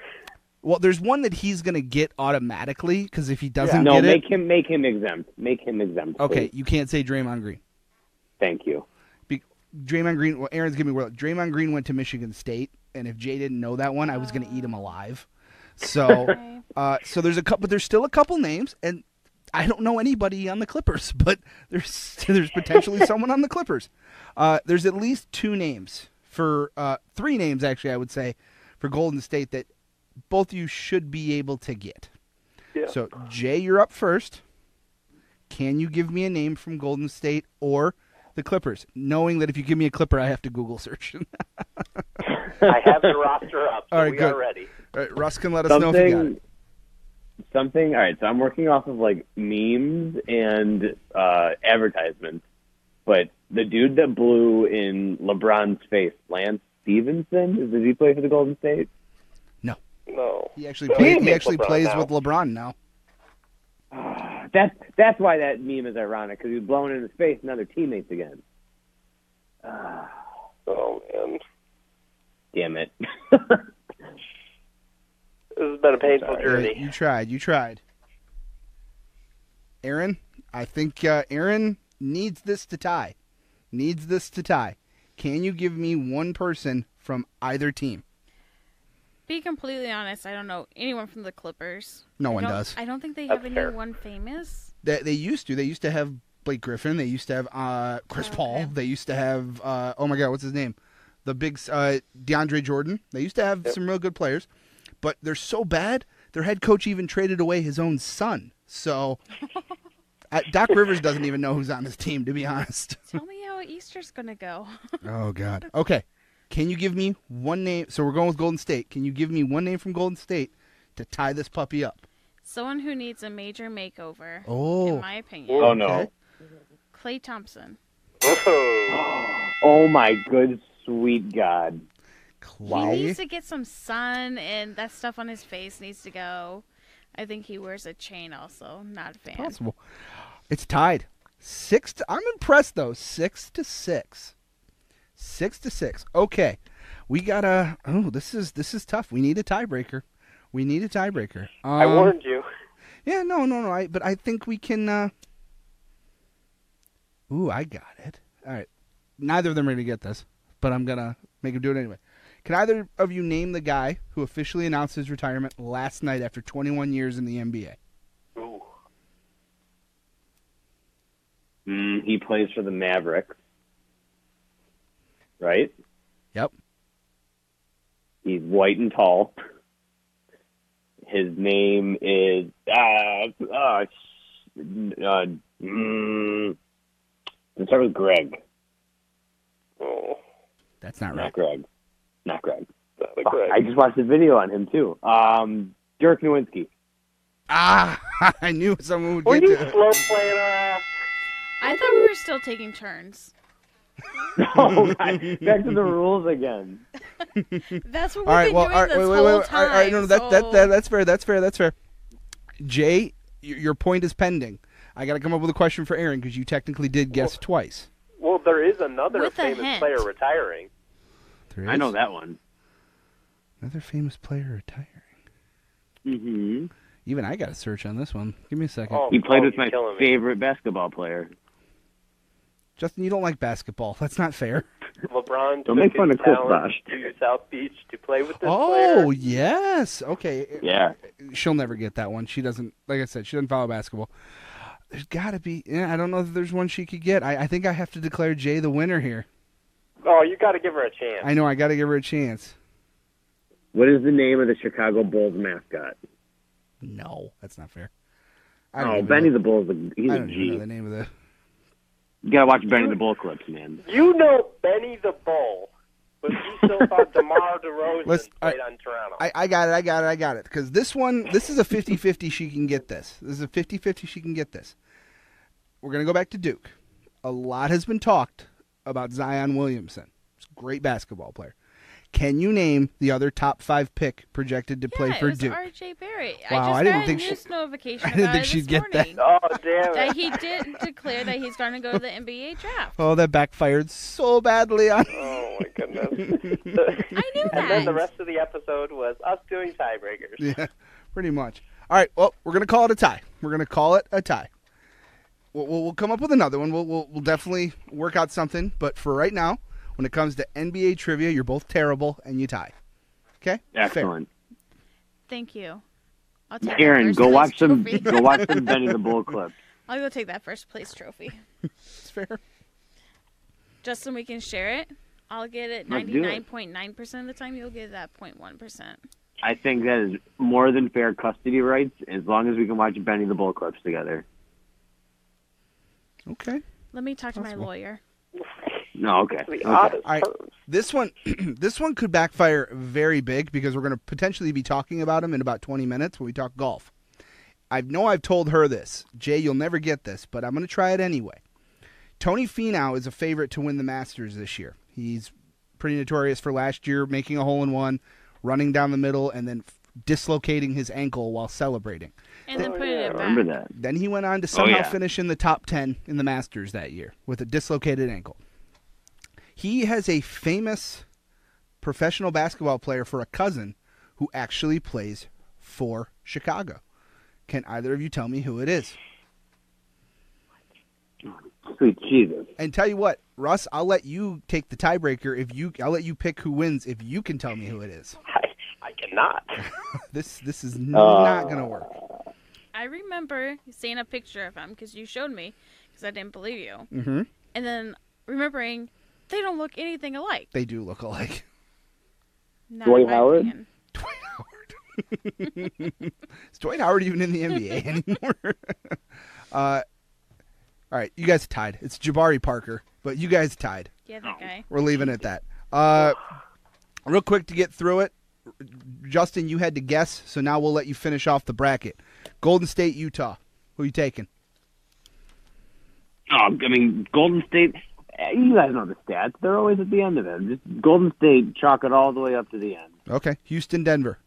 Well, there's one that he's going to get automatically because if he doesn't No, get it... make him exempt. Make him exempt. Okay, please. you can't say Draymond Green. Thank you. Draymond Green... Well, Aaron's giving me a Draymond Green went to Michigan State, and if Jay didn't know that one, I was going to eat him alive. So, so there's a couple, but there's still a couple names, and I don't know anybody on the Clippers, but there's potentially someone on the Clippers. There's at least 2 names for 3 names actually, I would say, for Golden State that both of you should be able to get. Yeah. So, Jay, you're up first. Can you give me a name from Golden State or the Clippers? Knowing that if you give me a Clipper, I have to Google search. I have the roster up, so All right, we good. are ready. All right, Russ can let us know if you got it. All right, so I'm working off of like memes and advertisements. but the dude that blew in LeBron's face, Lance Stevenson, does he play for the Golden State? No. No. He actually No, plays. he He actually LeBron plays now. with LeBron now. That's why that meme is ironic, because he was blowing in his face and now they're teammates again. Oh, man. Damn it. This has been a painful journey. You tried. Erin, I think Erin needs this to tie. Can you give me one person from either team? Be completely honest, I don't know anyone from the Clippers. No one does. I don't think they That's have fair. anyone famous. They used to. They used to have Blake Griffin. They used to have Chris Paul. Okay. They used to have oh my God, what's his name? The big DeAndre Jordan. They used to have some real good players, but they're so bad. Their head coach even traded away his own son. So Doc Rivers doesn't even know who's on his team, to be honest. Tell me how Easter's gonna go. Oh God. Okay. Can you give me one name? So we're going with Golden State. Can you give me one name from Golden State to tie this puppy up? Someone who needs a major makeover, Oh. in my opinion. Oh, no. Okay. Klay Thompson. Oh, my good, sweet God. He Clay. needs to get some sun, and that stuff on his face needs to go. I think he wears a chain also. Not a fan. Possible. It's tied. I'm impressed though. 6-6. 6-6. Okay. We got a. Oh, this is tough. We need a tiebreaker. I warned you. Yeah. No. But I think we can. Ooh, I got it. All right. Neither of them are gonna get this, but I'm gonna make them do it anyway. Can either of you name the guy who officially announced his retirement last night after 21 years in the NBA? Ooh. He plays for the Mavericks. Right? Yep. He's white and tall. His name is let's start with Greg. Oh, That's not Not right. Greg. Not Greg. not a Greg. I just watched a video on him too. Dirk Nowitzki. I knew someone would Were get you to it. slow playing our ass? I thought we were still taking turns. Oh, God. Back to the rules again. That's what we've All right, been well, doing all right, this wait, whole wait. time. All right, no, so- that's fair. Jay, your point is pending. I got to come up with a question for Erin because you technically did guess twice. Well, there is another With a famous hint. player retiring. There I is know that one. another famous player retiring. Mm-hmm. Even I got to search on this one. Give me a second. Oh, He played with you're my killing me. favorite basketball player. Justin, you don't like basketball. That's not fair. LeBron Don't took make fun his of Chris talent Bosh. to South Beach to play with this Oh, player. yes. Okay. Yeah. She'll never get that one. She doesn't, like I said, she doesn't follow basketball. There's got to be, I don't know if there's one she could get. I think I have to declare Jay the winner here. Oh, you got to give her a chance. I know, I got to give her a chance. What is the name of the Chicago Bulls mascot? No, that's not fair. Oh, Benny the Bull's he's I a don't even know G. the name of the. You gotta watch Benny the Bull clips, man. You know Benny the Bull, but you still thought DeMar DeRozan Listen, played on Toronto. I got it. Because this is a 50-50 she can get this. This is a 50-50 she can get this. We're going to go back to Duke. A lot has been talked about Zion Williamson. He's a great basketball player. Can you name the other top 5 pick projected to play for it was Duke? R.J. Barrett. Wow, I I just didn't got think a she- news notification I didn't about think it she'd this get that. morning. Oh, damn That it. he did declare that he's going to go to the NBA draft. Oh, that backfired so badly on. Oh, my goodness. I knew And then the that. rest of the episode was us doing tiebreakers. Yeah, pretty much. All right, well, we're going to call it a tie. We'll come up with another one. We'll definitely work out something. But for right now, when it comes to NBA trivia, you're both terrible and you tie. Okay? Excellent. Thank you. I'll take Erin, that go first watch place some trophy. go watch some Benny the Bull clips. I'll go take that first place trophy. It's fair. Justin, we can share it. I'll get it Let's do it. 99.9% of the time. You'll get that 0.1%. I think that is more than fair custody rights as long as we can watch Benny the Bull clips together. Okay. Let me talk to my Possible. lawyer. No, okay. The Okay. oddest All right. terms. This one could backfire very big because we're going to potentially be talking about him in about 20 minutes when we talk golf. I know I've told her this. Jay, you'll never get this, but I'm going to try it anyway. Tony Finau is a favorite to win the Masters this year. He's pretty notorious for last year making a hole-in-one, running down the middle, and then dislocating his ankle while celebrating. And then putting it back. Remember that. Then he went on to somehow finish in the top 10 in the Masters that year with a dislocated ankle. He has a famous professional basketball player for a cousin who actually plays for Chicago. Can either of you tell me who it is? Sweet Jesus. And tell you what, Russ, I'll let you take the tiebreaker. I'll let you pick who wins if you can tell me who it is. I cannot. This is not going to work. I remember seeing a picture of him because you showed me because I didn't believe you. Mm-hmm. And then remembering they don't look anything alike. They do look alike. Not Dwight in my Howard? opinion. Is Dwight Howard even in the NBA anymore? All right, you guys tied. It's Jabari Parker, but you guys tied. Yeah, that guy. We're leaving it at that. Real quick to get through it, Justin, you had to guess, so now we'll let you finish off the bracket. Golden State, Utah. Who are you taking? I mean, Golden State, you guys know the stats. They're always at the end of it. Just Golden State, chalk it all the way up to the end. Okay, Houston, Denver.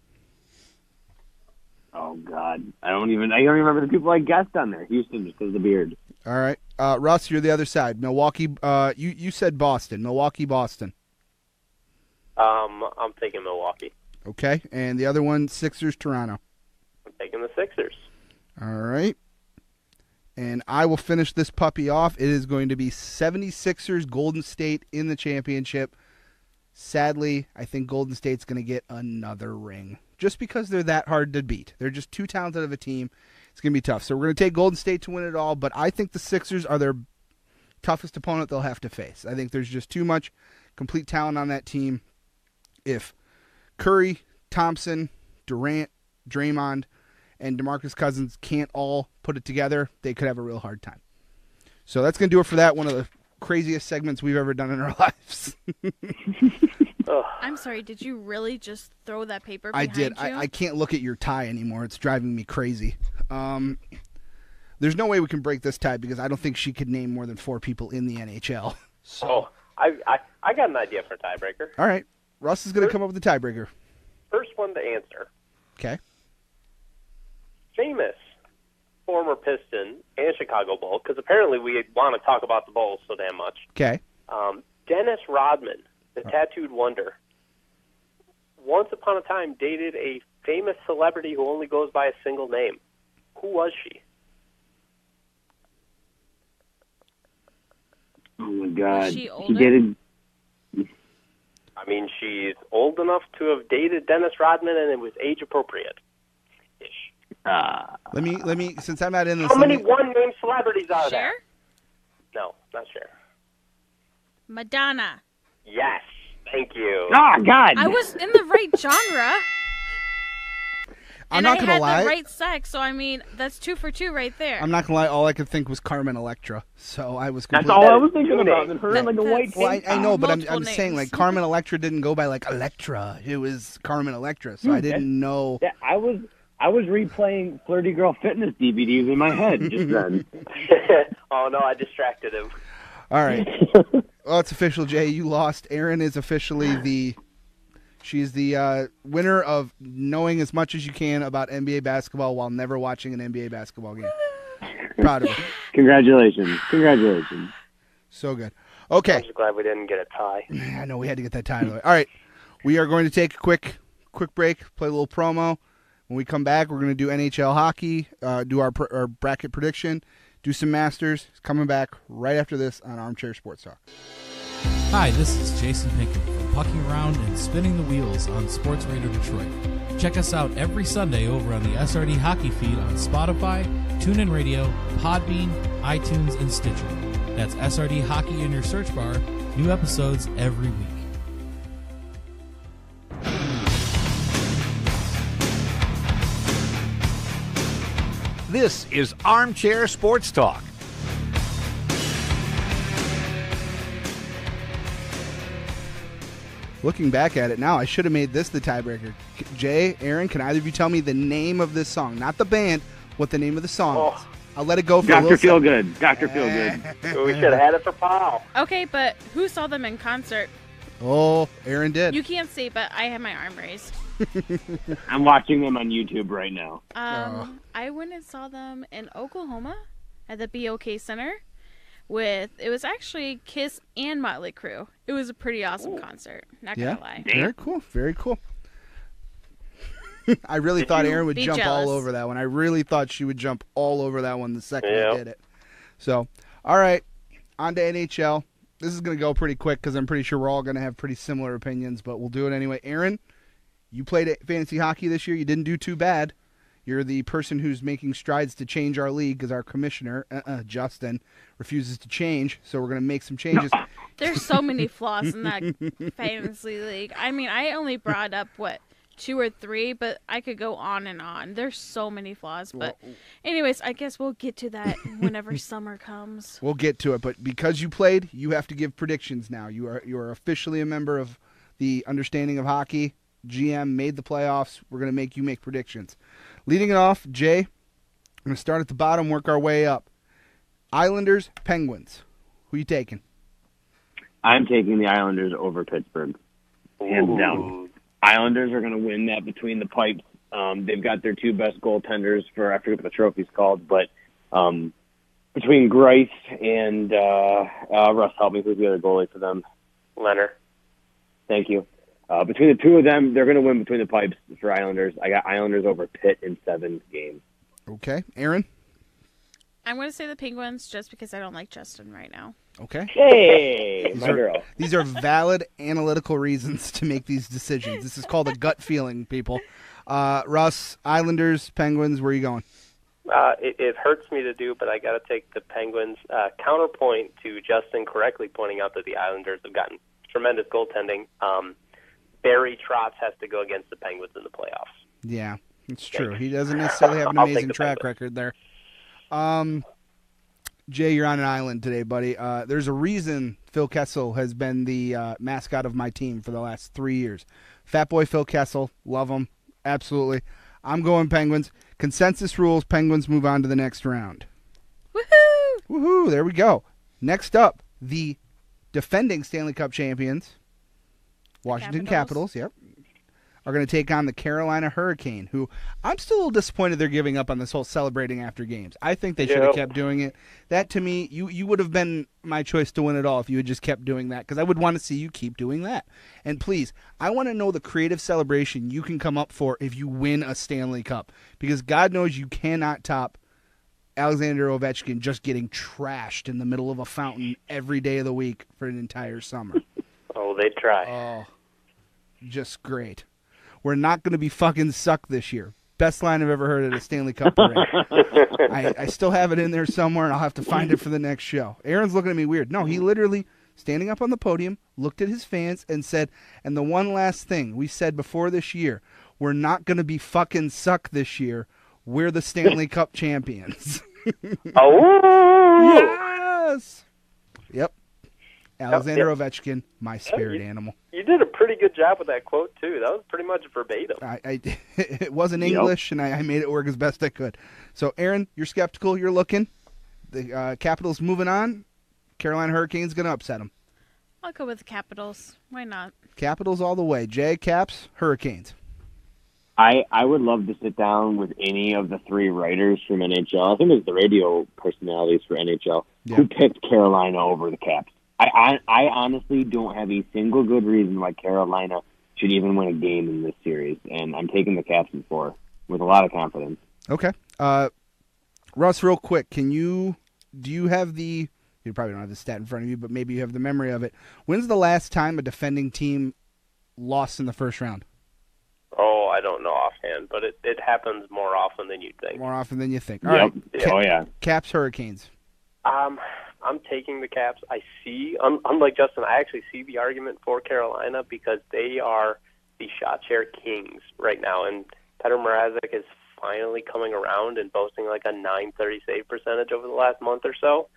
Oh, God. I don't even remember the people I guessed on there. Houston, just because of the beard. All right. Russ, you're the other side. Milwaukee, you said Boston. Milwaukee, Boston. I'm taking Milwaukee. Okay, and the other one, Sixers, Toronto. I'm taking the Sixers. All right. And I will finish this puppy off. It is going to be 76ers, Golden State in the championship. Sadly, I think Golden State's going to get another ring just because they're that hard to beat. They're just too talented of a team. It's going to be tough. So we're going to take Golden State to win it all, but I think the Sixers are their toughest opponent they'll have to face. I think there's just too much complete talent on that team. If Curry, Thompson, Durant, Draymond, and DeMarcus Cousins can't all put it together, they could have a real hard time. So that's going to do it for that. One of the craziest segments we've ever done in our lives. I'm sorry, did you really just throw that paper I behind did. you? I can't look at your tie anymore. It's driving me crazy. There's no way we can break this tie because I don't think she could name more than 4 people in the NHL. So. I got an idea for a tiebreaker. All right. Russ is going to come up with the tiebreaker. First one to answer. Okay. Famous former Piston and Chicago Bull, because apparently we want to talk about the Bulls so damn much. Okay. Dennis Rodman, the tattooed wonder, once upon a time dated a famous celebrity who only goes by a single name. Who was she? Oh, my God. Was she older? He dated... I mean, she's old enough to have dated Dennis Rodman, and it was age appropriate. Let me. Since I'm not in this. How many one-name celebrities are Cher? there? No, not Cher. Madonna. Yes, thank you. Oh, God. I was in the right genre. I'm not and gonna I had lie. the right sex, so I mean, that's 2 for 2 right there. I'm not gonna lie. All I could think was Carmen Electra. So I was. That's Completely... all I was thinking about. And her in, like, a white Well, tank. I know, but I'm Multiple saying like names. Carmen Electra didn't go by like Electra. It was Carmen Electra. So I didn't know. Yeah, I was replaying Flirty Girl Fitness DVDs in my head just then. Oh, no, I distracted him. All right. Well, it's official, Jay. You lost. Erin is officially she's the winner of knowing as much as you can about NBA basketball while never watching an NBA basketball game. Proud of her. Congratulations. So good. Okay. I'm just glad we didn't get a tie. I know we had to get that title. All right. We are going to take a quick break, play a little promo. When we come back, we're going to do NHL hockey, do our bracket prediction, do some Masters. Coming back right after this on Armchair Sports Talk. Hi, this is Jason Pinkett from Pucking Around and Spinning the Wheels on Sports Radio Detroit. Check us out every Sunday over on the SRD Hockey feed on Spotify, TuneIn Radio, Podbean, iTunes, and Stitcher. That's SRD Hockey in your search bar. New episodes every week. This is Armchair Sports Talk. Looking back at it now, I should have made this the tiebreaker. Jay, Erin, can either of you tell me the name of this song? Not the band, what the name of the song is. I'll let it go for Dr. Feelgood. Dr. Feelgood. We should have had it for Paul. Okay, but who saw them in concert? Oh, Erin did. You can't see, but I have my arm raised. I'm watching them on YouTube right now. I went and saw them in Oklahoma at the BOK Center. It was actually Kiss and Motley Crue. It was a pretty awesome concert. Not gonna lie. Very cool. Very cool. I really thought Erin would jump all over that one. I really thought she would jump all over that one the second I did it. So, all right, on to NHL. This is going to go pretty quick because I'm pretty sure we're all going to have pretty similar opinions, but we'll do it anyway. Erin, you played fantasy hockey this year. You didn't do too bad. You're the person who's making strides to change our league because our commissioner, Justin, refuses to change, so we're going to make some changes. There's so many flaws in that fantasy league. I mean, I only brought up, 2 or 3, but I could go on and on. There's so many flaws. But anyways, I guess we'll get to that whenever summer comes. We'll get to it, but because you played, you have to give predictions now. You are officially a member of the Understanding of Hockey. GM made the playoffs. We're going to make you make predictions. Leading it off, Jay, I'm going to start at the bottom, work our way up. Islanders, Penguins. Who you taking? I'm taking the Islanders over Pittsburgh. Hands down. Islanders are going to win that between the pipes. They've got their 2 best goaltenders for, I forget what the trophy's called, but between Grice and Russ, help me, who's the other goalie for them? Leonard. Thank you. Between the 2 of them, they're going to win between the pipes for Islanders. I got Islanders over Pitt in 7 games. Okay. Erin? I'm going to say the Penguins just because I don't like Justin right now. Okay. Hey, these are valid analytical reasons to make these decisions. This is called a gut feeling, people. Russ, Islanders, Penguins, where are you going? It hurts me to do, but I got to take the Penguins. Counterpoint to Justin correctly pointing out that the Islanders have gotten tremendous goaltending. Barry Trotz has to go against the Penguins in the playoffs. Yeah, it's true. He doesn't necessarily have an amazing track record there. Jay, you're on an island today, buddy. There's a reason Phil Kessel has been the mascot of my team for the last 3 years. Fat boy Phil Kessel, love him, absolutely. I'm going Penguins. Consensus rules, Penguins move on to the next round. Woohoo! Woohoo, there we go. Next up, the defending Stanley Cup champions, Washington Capitals, yep, are going to take on the Carolina Hurricane, who I'm still a little disappointed they're giving up on this whole celebrating after games. I think they should have kept doing it. That, to me, you would have been my choice to win it all if you had just kept doing that, because I would want to see you keep doing that. And please, I want to know the creative celebration you can come up for if you win a Stanley Cup, because God knows you cannot top Alexander Ovechkin just getting trashed in the middle of a fountain every day of the week for an entire summer. Oh, they try. Oh, just great. We're not going to be fucking suck this year. Best line I've ever heard at a Stanley Cup parade. I still have it in there somewhere, and I'll have to find it for the next show. Aaron's looking at me weird. No, he literally, standing up on the podium, looked at his fans and said, and the one last thing we said before this year, we're not going to be fucking suck this year. We're the Stanley Cup champions. Oh! Yes! Yep. Alexander Ovechkin, my spirit animal. You did a pretty good job with that quote, too. That was pretty much verbatim. It wasn't English, and I made it work as best I could. So, Erin, you're skeptical. You're looking. The Capitals moving on. Carolina Hurricanes going to upset them. I'll go with the Capitals. Why not? Capitals all the way. Jay, Caps, Hurricanes. I would love to sit down with any of the 3 writers from NHL. I think it's the radio personalities for NHL who picked Carolina over the Caps. I honestly don't have a single good reason why Carolina should even win a game in this series, and I'm taking the Caps in 4 with a lot of confidence. Okay. Russ, real quick, do you have you probably don't have the stat in front of you, but maybe you have the memory of it. When's the last time a defending team lost in the first round? Oh, I don't know offhand, but it happens more often than you'd think. More often than you think. All right. Oh, yeah. Caps, Hurricanes. I'm taking the Caps. I see, unlike Justin, I actually see the argument for Carolina because they are the shot share kings right now, and Petr Mrazek is finally coming around and boasting like a .930 save percentage over the last month or so.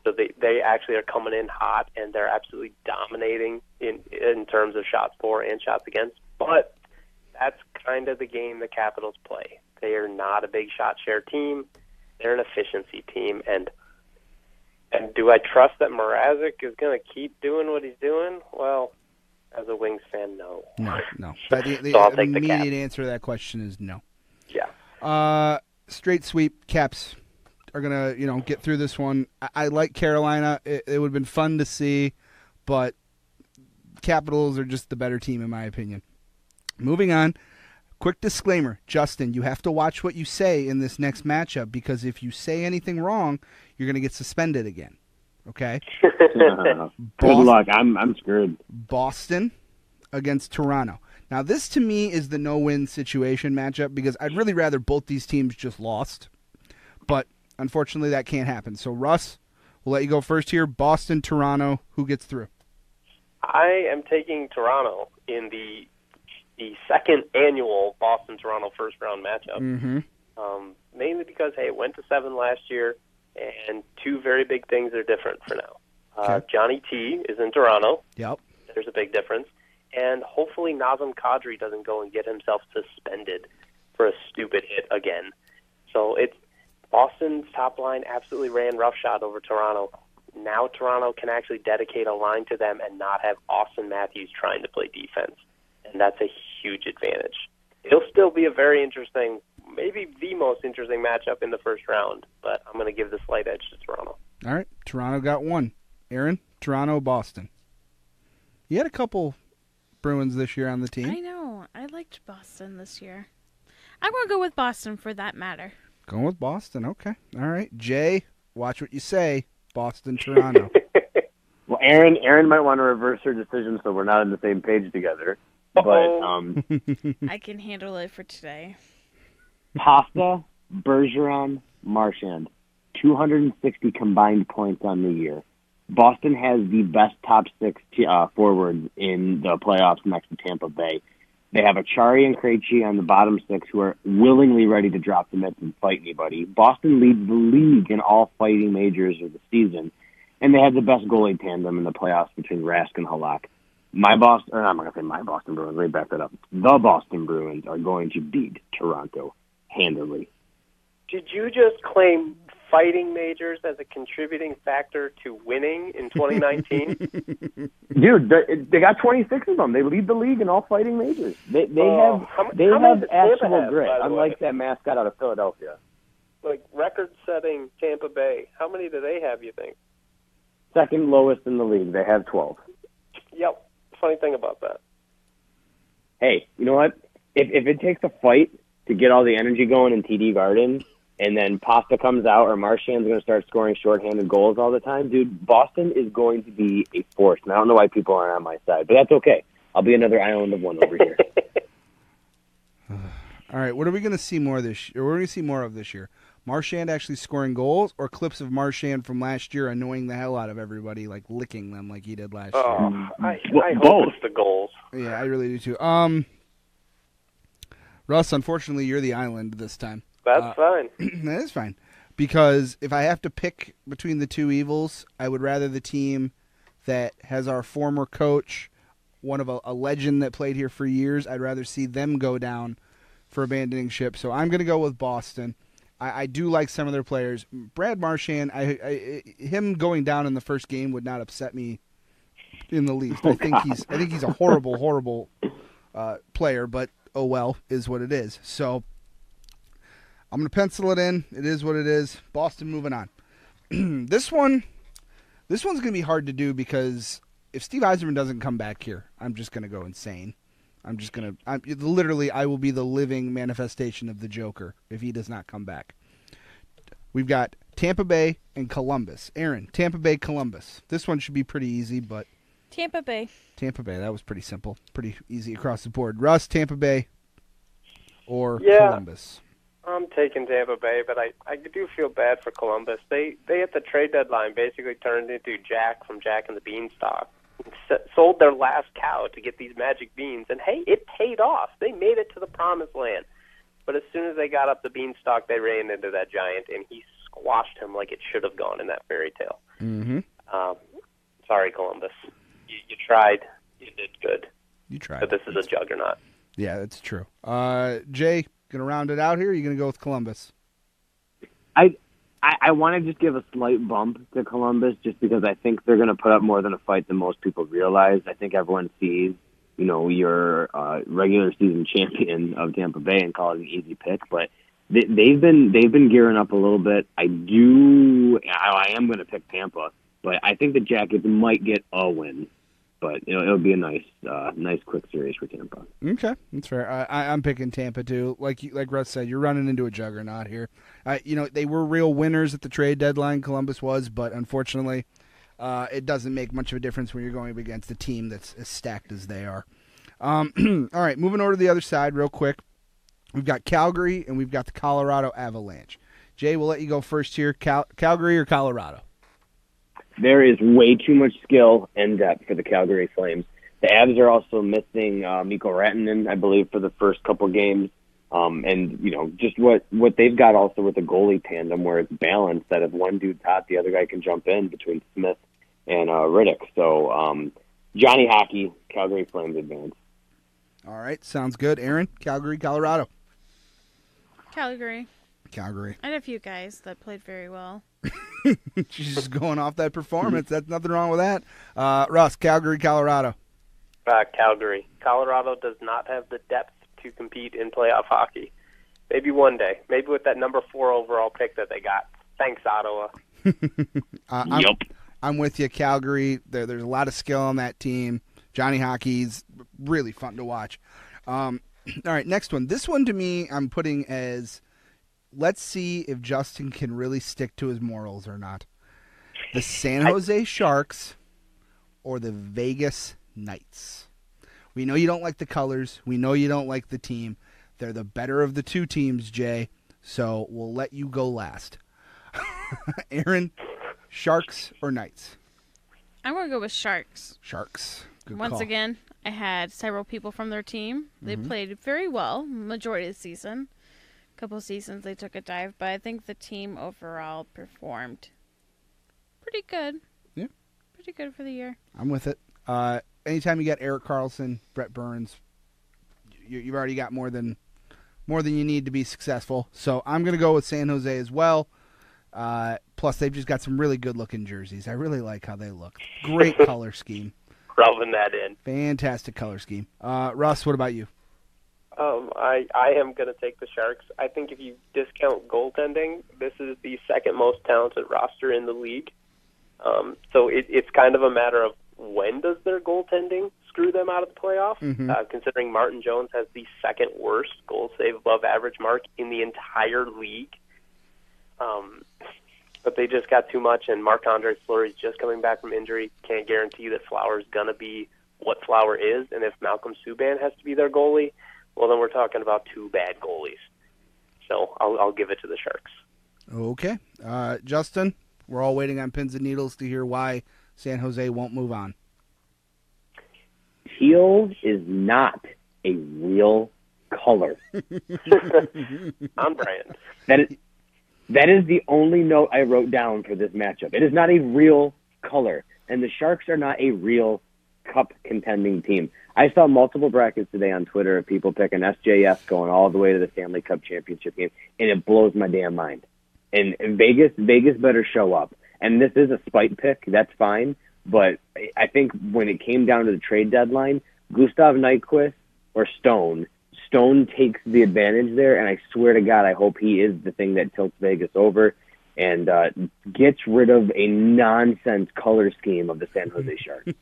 So they actually are coming in hot, and they're absolutely dominating in terms of shots for and shots against. But that's kind of the game the Capitals play. They are not a big shot share team. They're an efficiency team, and do I trust that Mrazek is going to keep doing what he's doing? Well, as a Wings fan, no. No. But the So I'll take the immediate Caps. answer to that question is no. Yeah. Straight sweep. Caps are going to, get through this one. I like Carolina. It would have been fun to see, but Capitals are just the better team in my opinion. Moving on. Quick disclaimer, Justin, you have to watch what you say in this next matchup because if you say anything wrong, you're going to get suspended again. Okay? Good luck. I'm screwed. Boston against Toronto. Now, this to me is the no-win situation matchup because I'd really rather both these teams just lost. But unfortunately, that can't happen. So, Russ, we'll let you go first here. Boston, Toronto, who gets through? I am taking Toronto in the second annual Boston-Toronto first-round matchup. Mm-hmm. Mainly because, hey, it went to 7 last year, and two very big things are different for now. Okay. Johnny T is in Toronto. Yep. There's a big difference. And hopefully Nazem Kadri doesn't go and get himself suspended for a stupid hit again. So it's Boston's top line absolutely ran roughshod over Toronto. Now Toronto can actually dedicate a line to them and not have Austin Matthews trying to play defense. And that's a huge advantage. It'll still be a very interesting, maybe the most interesting matchup in the first round, but I'm going to give the slight edge to Toronto. All right. Toronto got one. Erin, Toronto, Boston. You had a couple Bruins this year on the team. I know. I liked Boston this year. I'm going to go with Boston for that matter. Going with Boston. Okay. All right. Jay, watch what you say. Boston, Toronto. Well, Erin might want to reverse her decision so we're not on the same page together. But I can handle it for today. Pasta, Bergeron, Marchand, 260 combined points on the year. Boston has the best top 6 forwards in the playoffs next to Tampa Bay. They have Achari and Krejci on the bottom 6 who are willingly ready to drop the mitts and fight anybody. Boston leads the league in all fighting majors of the season, and they have the best goalie tandem in the playoffs between Rask and Halak. I'm not going to say my Boston Bruins. Let me back that up. The Boston Bruins are going to beat Toronto handily. Did you just claim fighting majors as a contributing factor to winning in 2019? Dude, they got 26 of them. They lead the league in all fighting majors. They have does actual Tampa have, grit, by the unlike way? that mascot out of Philadelphia. Like record-setting Tampa Bay. How many do they have, you think? Second lowest in the league. They have 12. Yep. Funny thing about that. Hey, you know what? If it takes a fight to get all the energy going in TD Garden, and then Pasta comes out or Marchand's going to start scoring shorthanded goals all the time, dude, Boston is going to be a force. And I don't know why people aren't on my side, but that's okay. I'll be another island of one over here. All right, what are we going to see more this year? What are we going to see more of this year? Marchand actually scoring goals, or clips of Marchand from last year annoying the hell out of everybody, like licking them like he did last year? I Both. hope it's the goals. Yeah, I really do too. Russ, unfortunately, you're the island this time. That's fine. That is fine. Because if I have to pick between the two evils, I would rather the team that has our former coach, one of a legend that played here for years, I'd rather see them go down for abandoning ship. So I'm going to go with Boston. I do like some of their players. Brad Marchand, him going down in the first game would not upset me in the least. I think he's a horrible player, but oh well, is what it is. So I'm going to pencil it in. It is what it is. Boston moving on. This one's going to be hard to do because if Steve Yzerman doesn't come back here, I'm just going to go insane. I will be the living manifestation of the Joker if he does not come back. We've got Tampa Bay and Columbus. Erin, Tampa Bay, Columbus. This one should be pretty easy, but Tampa Bay. that was pretty simple. Pretty easy across the board. Russ, Tampa Bay or Yeah. Columbus? I'm taking Tampa Bay, but I do feel bad for Columbus. They at the trade deadline basically turned into Jack from Jack and the Beanstalk. Sold their last cow to get these magic beans, and hey, it paid off. They made it to the promised land. But as soon as they got up the beanstalk, they ran into that giant, and he squashed him like it should have gone in that fairy tale. Mm-hmm. Sorry, Columbus. You tried. You did good. You tried. But this is a juggernaut. Yeah, that's true. Jay, going to round it out here, or are you going to go with Columbus? I I want to just give a slight bump to Columbus just because I think they're going to put up more than a fight than most people realize. I think everyone sees, your regular season champion of Tampa Bay and call it an easy pick, but they've been gearing up a little bit. I am going to pick Tampa, but I think the Jackets might get a win. But it'll be a nice quick series for Tampa. Okay, that's fair. I'm picking Tampa too. Like Russ said, you're running into a juggernaut here. They were real winners at the trade deadline. Columbus was, but unfortunately, it doesn't make much of a difference when you're going up against a team that's as stacked as they are. All right, moving over to the other side real quick. We've got Calgary and we've got the Colorado Avalanche. Jay, we'll let you go first here. Calgary or Colorado? There is way too much skill and depth for the Calgary Flames. The Avs are also missing Mikko Rantanen, I believe, for the first couple games. And, just what they've got also with the goalie tandem where it's balanced, that if one dude's hot, the other guy can jump in between Smith and Riddick. So, Johnny Hockey, Calgary Flames advance. All right, sounds good. Erin, Calgary, Colorado. Calgary. I had a few guys that played very well. She's just going off that performance. That's nothing wrong with that. Russ, Calgary, Colorado. Calgary. Colorado does not have the depth to compete in playoff hockey. Maybe one day. Maybe with that number 4 overall pick that they got. Thanks, Ottawa. I'm with you, Calgary. There's a lot of skill on that team. Johnny Hockey's really fun to watch. All right, next one. This one to me I'm putting as, let's see if Justin can really stick to his morals or not. The San Jose Sharks or the Vegas Knights. We know you don't like the colors. We know you don't like the team. They're the better of the two teams, Jay, so we'll let you go last. Erin, Sharks or Knights? I'm going to go with Sharks. Sharks. Good Once call. again, I had several people from their team. They played very well majority of the season. A couple of seasons they took a dive, but I think the team overall performed pretty good. Yeah. Pretty good for the year. I'm with it. Anytime you got Erik Karlsson, Brett Burns, you've already got more than you need to be successful. So I'm going to go with San Jose as well. Plus, they've just got some really good-looking jerseys. I really like how they look. Great color scheme. Rubbing that in. Fantastic color scheme. Russ, what about you? I am going to take the Sharks. I think if you discount goaltending, this is the second most talented roster in the league. So it's kind of a matter of when does their goaltending screw them out of the playoffs, considering Martin Jones has the second worst goal save above average mark in the entire league. But they just got too much, and Marc-Andre Fleury's just coming back from injury. Can't guarantee that Flower's going to be what Flower is, and if Malcolm Subban has to be their goalie, well, then we're talking about two bad goalies. So I'll give it to the Sharks. Okay. Justin, we're all waiting on pins and needles to hear why San Jose won't move on. Teal is not a real color. On brand. That is the only note I wrote down for this matchup. It is not a real color, and the Sharks are not a real cup contending team. I saw multiple brackets today on Twitter of people picking SJS going all the way to the Stanley Cup championship game, and it blows my damn mind. And Vegas better show up. And this is a spite pick, that's fine, but I think when it came down to the trade deadline, Gustav Nyquist or Stone takes the advantage there, and I swear to God, I hope he is the thing that tilts Vegas over and gets rid of a nonsense color scheme of the San Jose Sharks.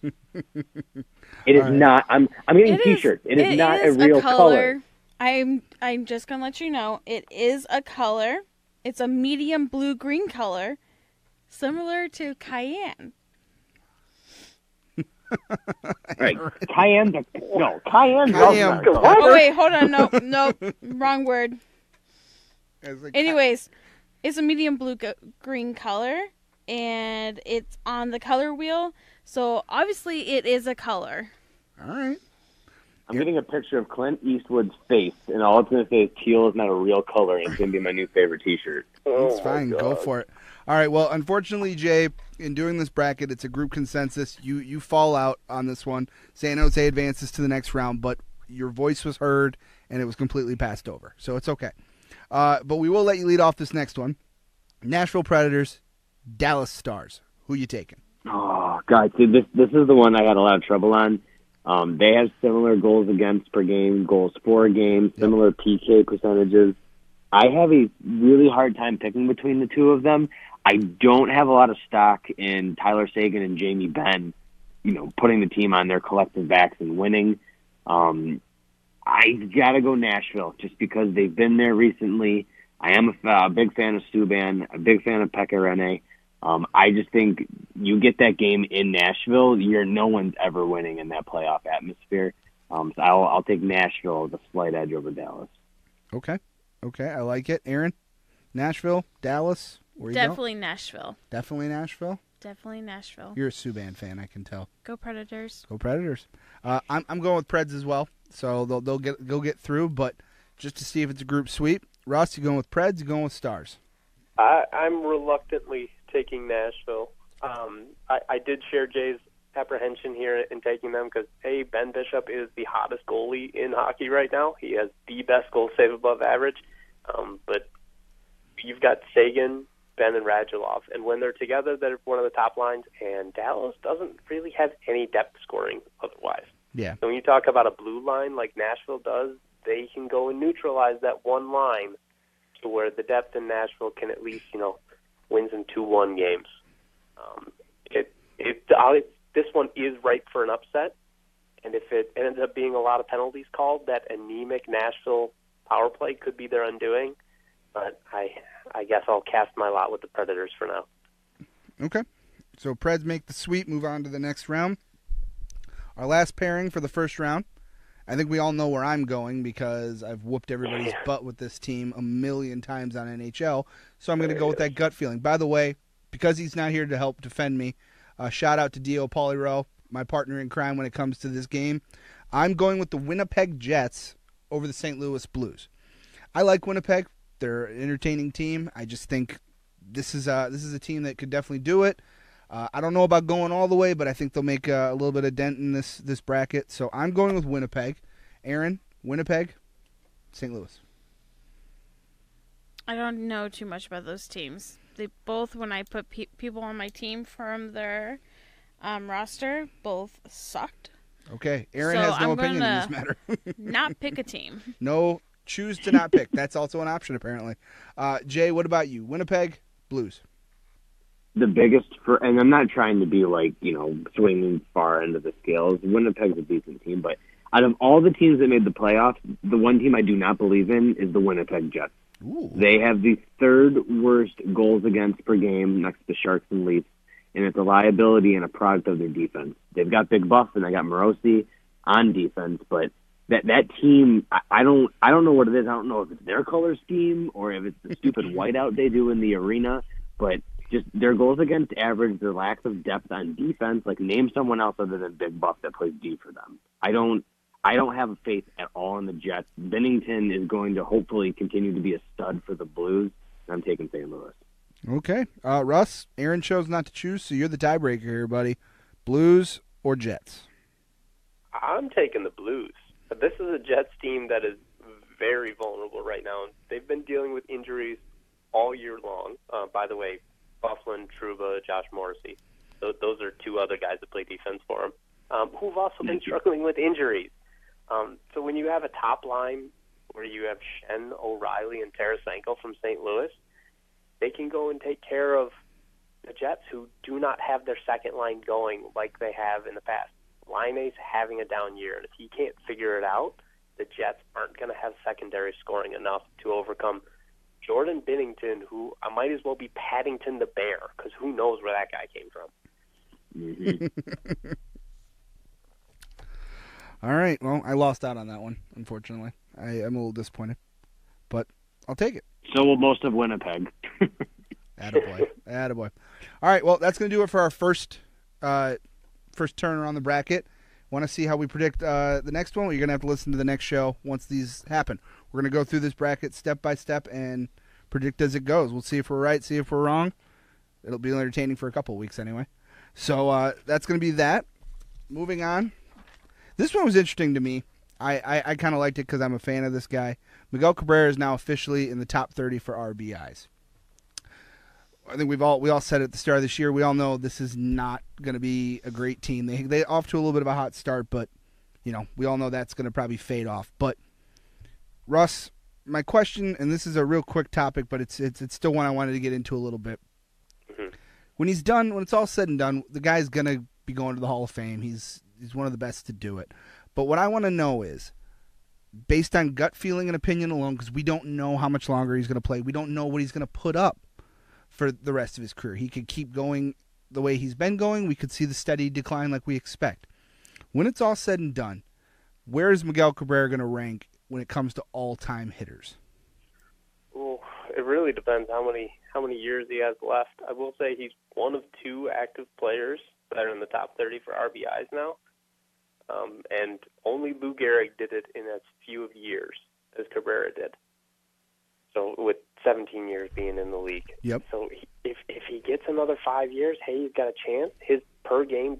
It is not. I'm getting T-shirts. It is not a real color. I'm just gonna let you know it is a color. It's a medium blue-green color, similar to cayenne. Right. Cayenne's Cayenne. Oh, wait, hold on. No, wrong word. Anyways, it's a medium blue-green color, and it's on the color wheel, so obviously it is a color. All right. I'm getting a picture of Clint Eastwood's face, and all it's going to say is teal is not a real color, and it's going to be my new favorite T-shirt. That's fine. Go for it. All right. Well, unfortunately, Jay, in doing this bracket, it's a group consensus. You fall out on this one. San Jose advances to the next round, but your voice was heard, and it was completely passed over. So it's okay. But we will let you lead off this next one. Nashville Predators, Dallas Stars. Who you taking? Oh, God. See, this is the one I had a lot of trouble on. They have similar goals against per game, goals for a game, similar PK percentages. I have a really hard time picking between the two of them. I don't have a lot of stock in Tyler Seguin and Jamie Benn, putting the team on their collective backs and winning. I got to go Nashville just because they've been there recently. I am a big fan of Subban, a big fan of Pekka Rinne. I just think you get that game in Nashville, no one's ever winning in that playoff atmosphere. So I'll take Nashville with a slight edge over Dallas. Okay, I like it. Erin, Nashville, Dallas, where you Definitely Nashville. Definitely Nashville? Definitely Nashville. You're a Subban fan, I can tell. Go Predators. Go Predators. I'm going with Preds as well, so they'll get through, but just to see if it's a group sweep. Ross, you going with Preds, you going with Stars? I'm reluctantly taking Nashville. I did share Jay's apprehension here in taking them because, Ben Bishop is the hottest goalie in hockey right now. He has the best goal save above average. But you've got Seguin, Ben, and Radulov. And when they're together, they're one of the top lines. And Dallas doesn't really have any depth scoring otherwise. Yeah. So when you talk about a blue line like Nashville does, they can go and neutralize that one line to where the depth in Nashville can at least, wins in 2-1 games. This one is ripe for an upset, and if it ends up being a lot of penalties called, that anemic Nashville power play could be their undoing. But I guess I'll cast my lot with the Predators for now. Okay. So Preds make the sweep, move on to the next round. Our last pairing for the first round. I think we all know where I'm going because I've whooped everybody's butt with this team a million times on NHL. So I'm going to go with that gut feeling. By the way, because he's not here to help defend me, shout out to Dio Poliro, my partner in crime when it comes to this game. I'm going with the Winnipeg Jets over the St. Louis Blues. I like Winnipeg. They're an entertaining team. I just think this is a team that could definitely do it. I don't know about going all the way, but I think they'll make a little bit of dent in this bracket. So I'm going with Winnipeg. Erin, Winnipeg, St. Louis. I don't know too much about those teams. They both, when I put people on my team from their roster, both sucked. Okay, Erin has no opinion in this matter. Not pick a team. No, choose to not pick. That's also an option, apparently. Jay, what about you? Winnipeg, Blues. The biggest and I'm not trying to be swinging far into the scales. Winnipeg's a decent team, but out of all the teams that made the playoffs, the one team I do not believe in is the Winnipeg Jets. Ooh. They have the third worst goals against per game next to Sharks and Leafs, and it's a liability and a product of their defense. They've got Big Buff and they got Morosi on defense, but that team, I don't know what it is. I don't know if it's their color scheme or if it's the stupid whiteout they do in the arena, but just their goals against average, their lack of depth on defense, name someone else other than Big Buff that plays D for them. I don't have faith at all in the Jets. Binnington is going to hopefully continue to be a stud for the Blues, and I'm taking St. Louis. Okay. Russ, Erin chose not to choose, so you're the tiebreaker here, buddy. Blues or Jets? I'm taking the Blues. This is a Jets team that is very vulnerable right now. They've been dealing with injuries all year long. By the way, Bufflin, Trouba, Josh Morrissey. Those are two other guys that play defense for them, who've also been struggling with injuries. So when you have a top line where you have Shen, O'Reilly, and Tarasenko from St. Louis, they can go and take care of the Jets, who do not have their second line going like they have in the past. Laine's having a down year, and if he can't figure it out, the Jets aren't going to have secondary scoring enough to overcome Jordan Binnington, who I might as well be Paddington the Bear, because who knows where that guy came from. Mm-hmm. All right. Well, I lost out on that one, unfortunately. I'm a little disappointed, but I'll take it. So will most of Winnipeg. Attaboy. All right. Well, that's going to do it for our first turn around the bracket. Want to see how we predict the next one? Well, you're going to have to listen to the next show once these happen. We're going to go through this bracket step by step and predict as it goes. We'll see if we're right, see if we're wrong. It'll be entertaining for a couple of weeks anyway. So that's going to be that. Moving on. This one was interesting to me. I kind of liked it because I'm a fan of this guy. Miguel Cabrera is now officially in the top 30 for RBIs. I think we all said at the start of this year, we all know this is not going to be a great team. They off to a little bit of a hot start, but we all know that's going to probably fade off. But Russ, my question, and this is a real quick topic, but it's still one I wanted to get into a little bit. Mm-hmm. When he's done, when it's all said and done, the guy's going to be going to the Hall of Fame. He's one of the best to do it. But what I want to know is, based on gut feeling and opinion alone, because we don't know how much longer he's going to play, we don't know what he's going to put up for the rest of his career. He could keep going the way he's been going. We could see the steady decline like we expect. When it's all said and done, where is Miguel Cabrera going to rank when it comes to all-time hitters? Well, it really depends how many years he has left. I will say he's one of 2 active players that are in the top 30 for RBIs now, and only Lou Gehrig did it in as few of years as Cabrera did. So with 17 years being in the league. Yep. So if he gets another 5 years, hey, he's got a chance. His per game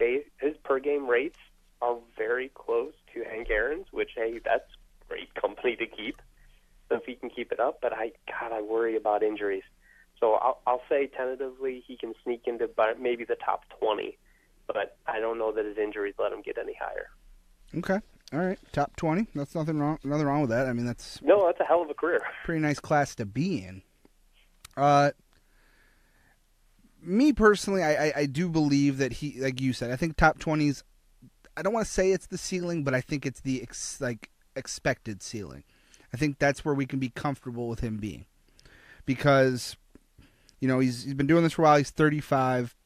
rates are very close to Hank Aaron's, which, hey, that's great company to keep. So if he can keep it up, but I worry about injuries. So I'll say tentatively he can sneak into maybe the top 20, but I don't know that his injuries let him get any higher. Okay. All right. Top 20. That's nothing wrong with that. I mean, that's a hell of a career. Pretty nice class to be in. Me personally, I do believe that he, like you said, I think top 20s, I don't want to say it's the ceiling, but I think it's the expected ceiling. I think that's where we can be comfortable with him being. Because, he's been doing this for a while. He's 35.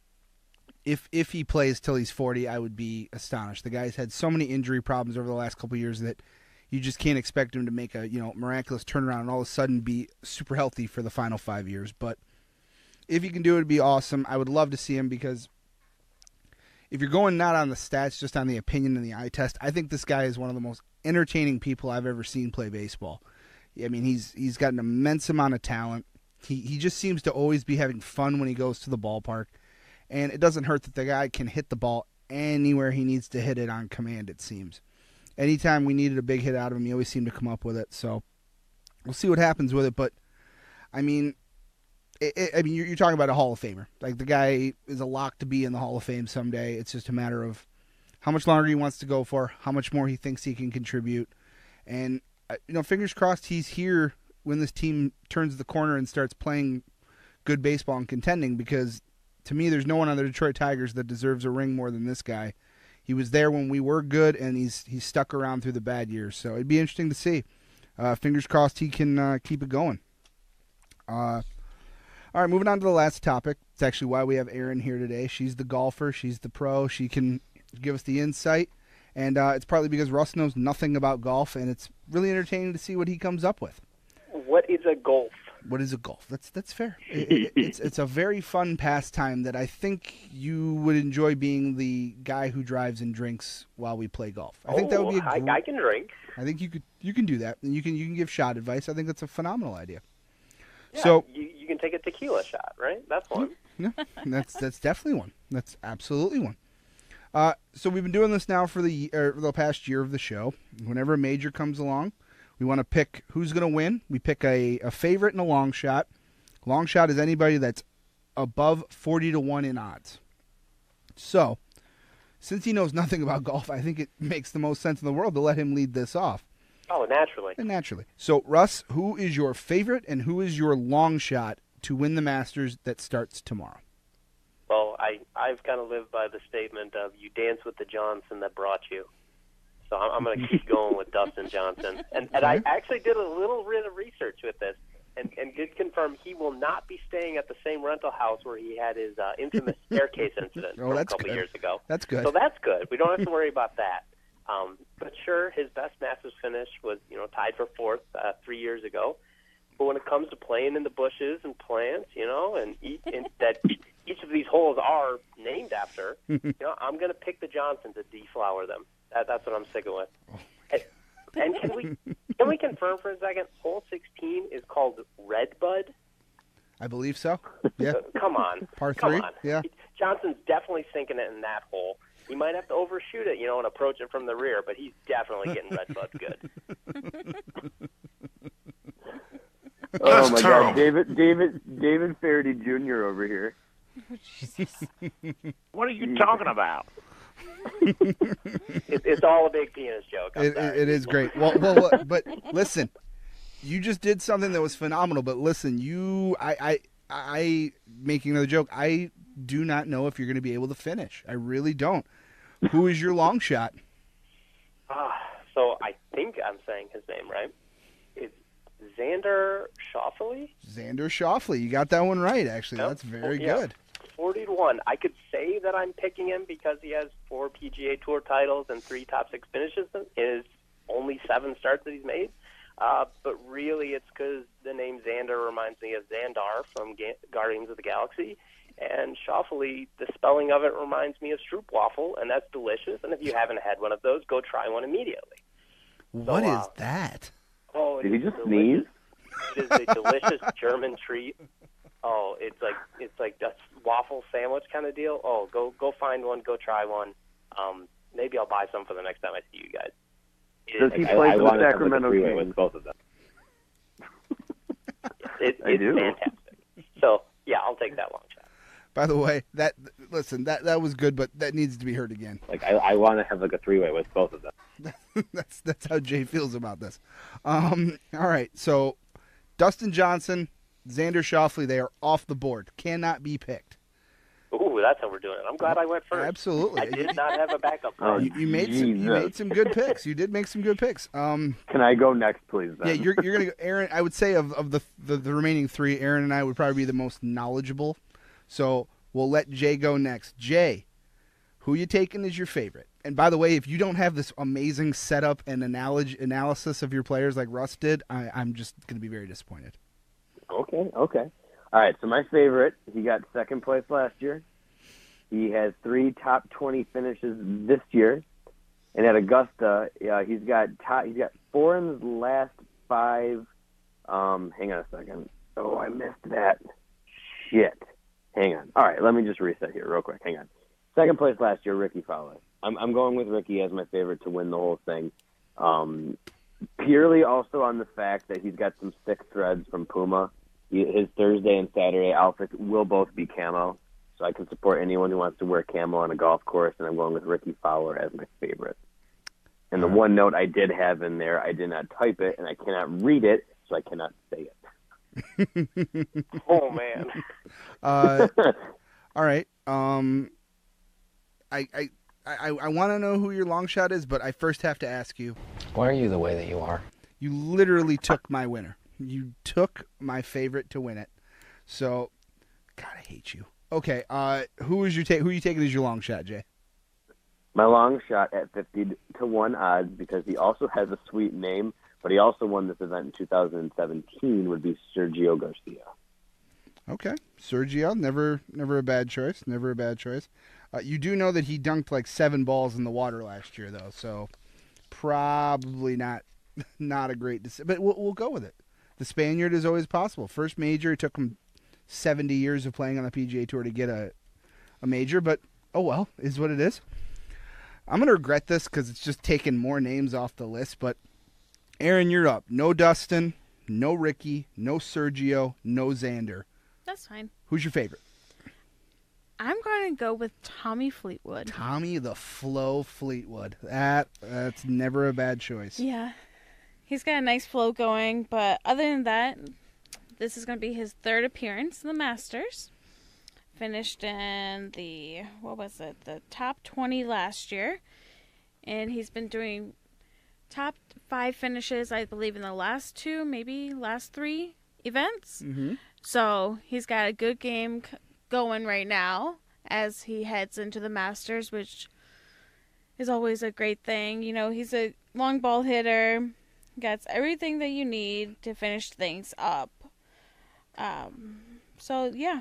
If he plays till he's 40, I would be astonished. The guy's had so many injury problems over the last couple of years that you just can't expect him to make a miraculous turnaround and all of a sudden be super healthy for the final 5 years. But if he can do it, it'd be awesome. I would love to see him because if you're going not on the stats, just on the opinion and the eye test, I think this guy is one of the most entertaining people I've ever seen play baseball. I mean, he's got an immense amount of talent. He just seems to always be having fun when he goes to the ballpark. And it doesn't hurt that the guy can hit the ball anywhere he needs to hit it on command, it seems. Anytime we needed a big hit out of him, he always seemed to come up with it. So we'll see what happens with it. But, I mean, you're talking about a Hall of Famer. Like, the guy is a lock to be in the Hall of Fame someday. It's just a matter of how much longer he wants to go for, how much more he thinks he can contribute. And, fingers crossed he's here when this team turns the corner and starts playing good baseball and contending, because to me, there's no one on the Detroit Tigers that deserves a ring more than this guy. He was there when we were good, and he's stuck around through the bad years. So it'd be interesting to see. Fingers crossed he can keep it going. All right, moving on to the last topic. It's actually why we have Erin here today. She's the golfer. She's the pro. She can give us the insight. And it's partly because Russ knows nothing about golf, and it's really entertaining to see what he comes up with. What is a golf? What is a golf? That's fair. It's a very fun pastime that I think you would enjoy being the guy who drives and drinks while we play golf. I think that would be I can drink. I think you can do that, and you can give shot advice. I think that's a phenomenal idea. Yeah, so you can take a tequila shot, right? That's one. Yeah, that's definitely one. That's absolutely one. So we've been doing this now for the past year of the show. Whenever a major comes along, we want to pick who's going to win. We pick a favorite and a long shot. Long shot is anybody that's above 40-1 in odds. So, since he knows nothing about golf, I think it makes the most sense in the world to let him lead this off. Oh, naturally. And naturally. So, Russ, who is your favorite and who is your long shot to win the Masters that starts tomorrow? Well, I've kind of lived by the statement of you dance with the Johnson that brought you. So I'm going to keep going with Dustin Johnson. And I actually did a little bit of research with this and did confirm he will not be staying at the same rental house where he had his infamous staircase incident from a couple years ago. That's good. So that's good. We don't have to worry about that. But sure, his best Masters finish was tied for fourth 3 years ago. But when it comes to playing in the bushes and plants, and that each of these holes are named after, I'm going to pick the Johnson to deflower them. That's what I'm sticking with. And can we confirm for a second? Hole 16 is called Redbud. I believe so. Yeah. Come on. Par 3. Come on. Yeah. Johnson's definitely sinking it in that hole. He might have to overshoot it, and approach it from the rear, but he's definitely getting Redbud good. Oh my God, David Faraday Jr. over here. What are you talking about? It's all a big penis joke. It is great. Well, but listen, you just did something that was phenomenal. But listen, I making another joke. I do not know if you're going to be able to finish. I really don't. Who is your long shot? So I think I'm saying his name right. It's Xander Schauffele. Xander Schauffele. You got that one right, actually. Yep. That's very good. 40-1. I could say that I'm picking him because he has 4 PGA Tour titles and 3 top 6 finishes in his only 7 starts that he's made. But really it's because the name Xander reminds me of Xandar from Guardians of the Galaxy. And Schauffele, the spelling of it reminds me of stroopwafel, and that's delicious. And if you haven't had one of those, go try one immediately. What is that? Oh, did he just sneeze? It is a delicious German treat. Oh, it's like a waffle sandwich kind of deal. Oh, go find one, go try one. Maybe I'll buy some for the next time I see you guys. Does he play for the Sacramento Kings? With both of them. It's fantastic. So yeah, I'll take that long shot. By the way, that was good, but that needs to be heard again. Like I want to have like a 3-way with both of them. That's how Jay feels about this. All right, so Dustin Johnson, Xander Schauffele, they are off the board. Cannot be picked. Ooh, that's how we're doing it. I'm glad I went first. Absolutely. I did not have a backup plan. You made some good picks. You did make some good picks. Can I go next, please? Then? Yeah, you're gonna go, Erin. I would say of the remaining 3, Erin and I would probably be the most knowledgeable. So we'll let Jay go next. Jay, who you taking as your favorite? And by the way, if you don't have this amazing setup and analysis of your players like Russ did, I'm just going to be very disappointed. Okay. All right, so my favorite, he got second place last year. He has 3 top 20 finishes this year. And at Augusta, he's got 4 in his last 5. Hang on a second. Oh, I missed that. Shit. Hang on. All right, let me just reset here real quick. Hang on. Second place last year, Ricky Fowler. I'm going with Ricky as my favorite to win the whole thing. Purely also on the fact that he's got some sick threads from Puma. His Thursday and Saturday outfits will both be camo, so I can support anyone who wants to wear camo on a golf course, and I'm going with Ricky Fowler as my favorite. And the one note I did have in there, I did not type it, and I cannot read it, so I cannot say it. Oh, man. All right. I want to know who your long shot is, but I first have to ask you. Why are you the way that you are? You literally took my winner. You took my favorite to win it. So, God, I hate you. Okay, who are you taking as your long shot, Jay? My long shot at 50-1 odds, because he also has a sweet name, but he also won this event in 2017, would be Sergio Garcia. Okay, Sergio, never a bad choice. Never a bad choice. You do know that he dunked like 7 balls in the water last year, though, so probably not a great decision. But we'll go with it. The Spaniard is always possible. First major, it took him 70 years of playing on the PGA Tour to get a major, but oh well, is what it is. I'm going to regret this because it's just taking more names off the list, but Erin, you're up. No Dustin, no Ricky, no Sergio, no Xander. That's fine. Who's your favorite? I'm going to go with Tommy Fleetwood. Tommy the Flow Fleetwood. That's never a bad choice. Yeah. He's got a nice flow going, but other than that, this is going to be his 3rd appearance in the Masters. Finished in the top 20 last year. And he's been doing top 5 finishes, I believe, in the last 2, maybe last 3 events. Mm-hmm. So he's got a good game going right now as he heads into the Masters, which is always a great thing. You know, he's a long ball hitter. Got everything that you need to finish things up. So, yeah.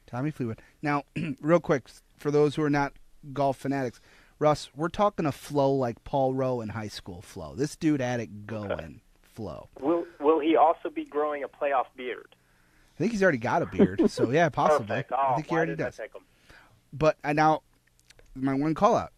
Tommy Fleetwood. Now, real quick, for those who are not golf fanatics, Russ, we're talking a flow like Paul Rowe in high school flow. This dude had it going flow. Will he also be growing a playoff beard? I think he's already got a beard, so yeah, possibly. Perfect. I think he already does. I take him? But now, my one call out.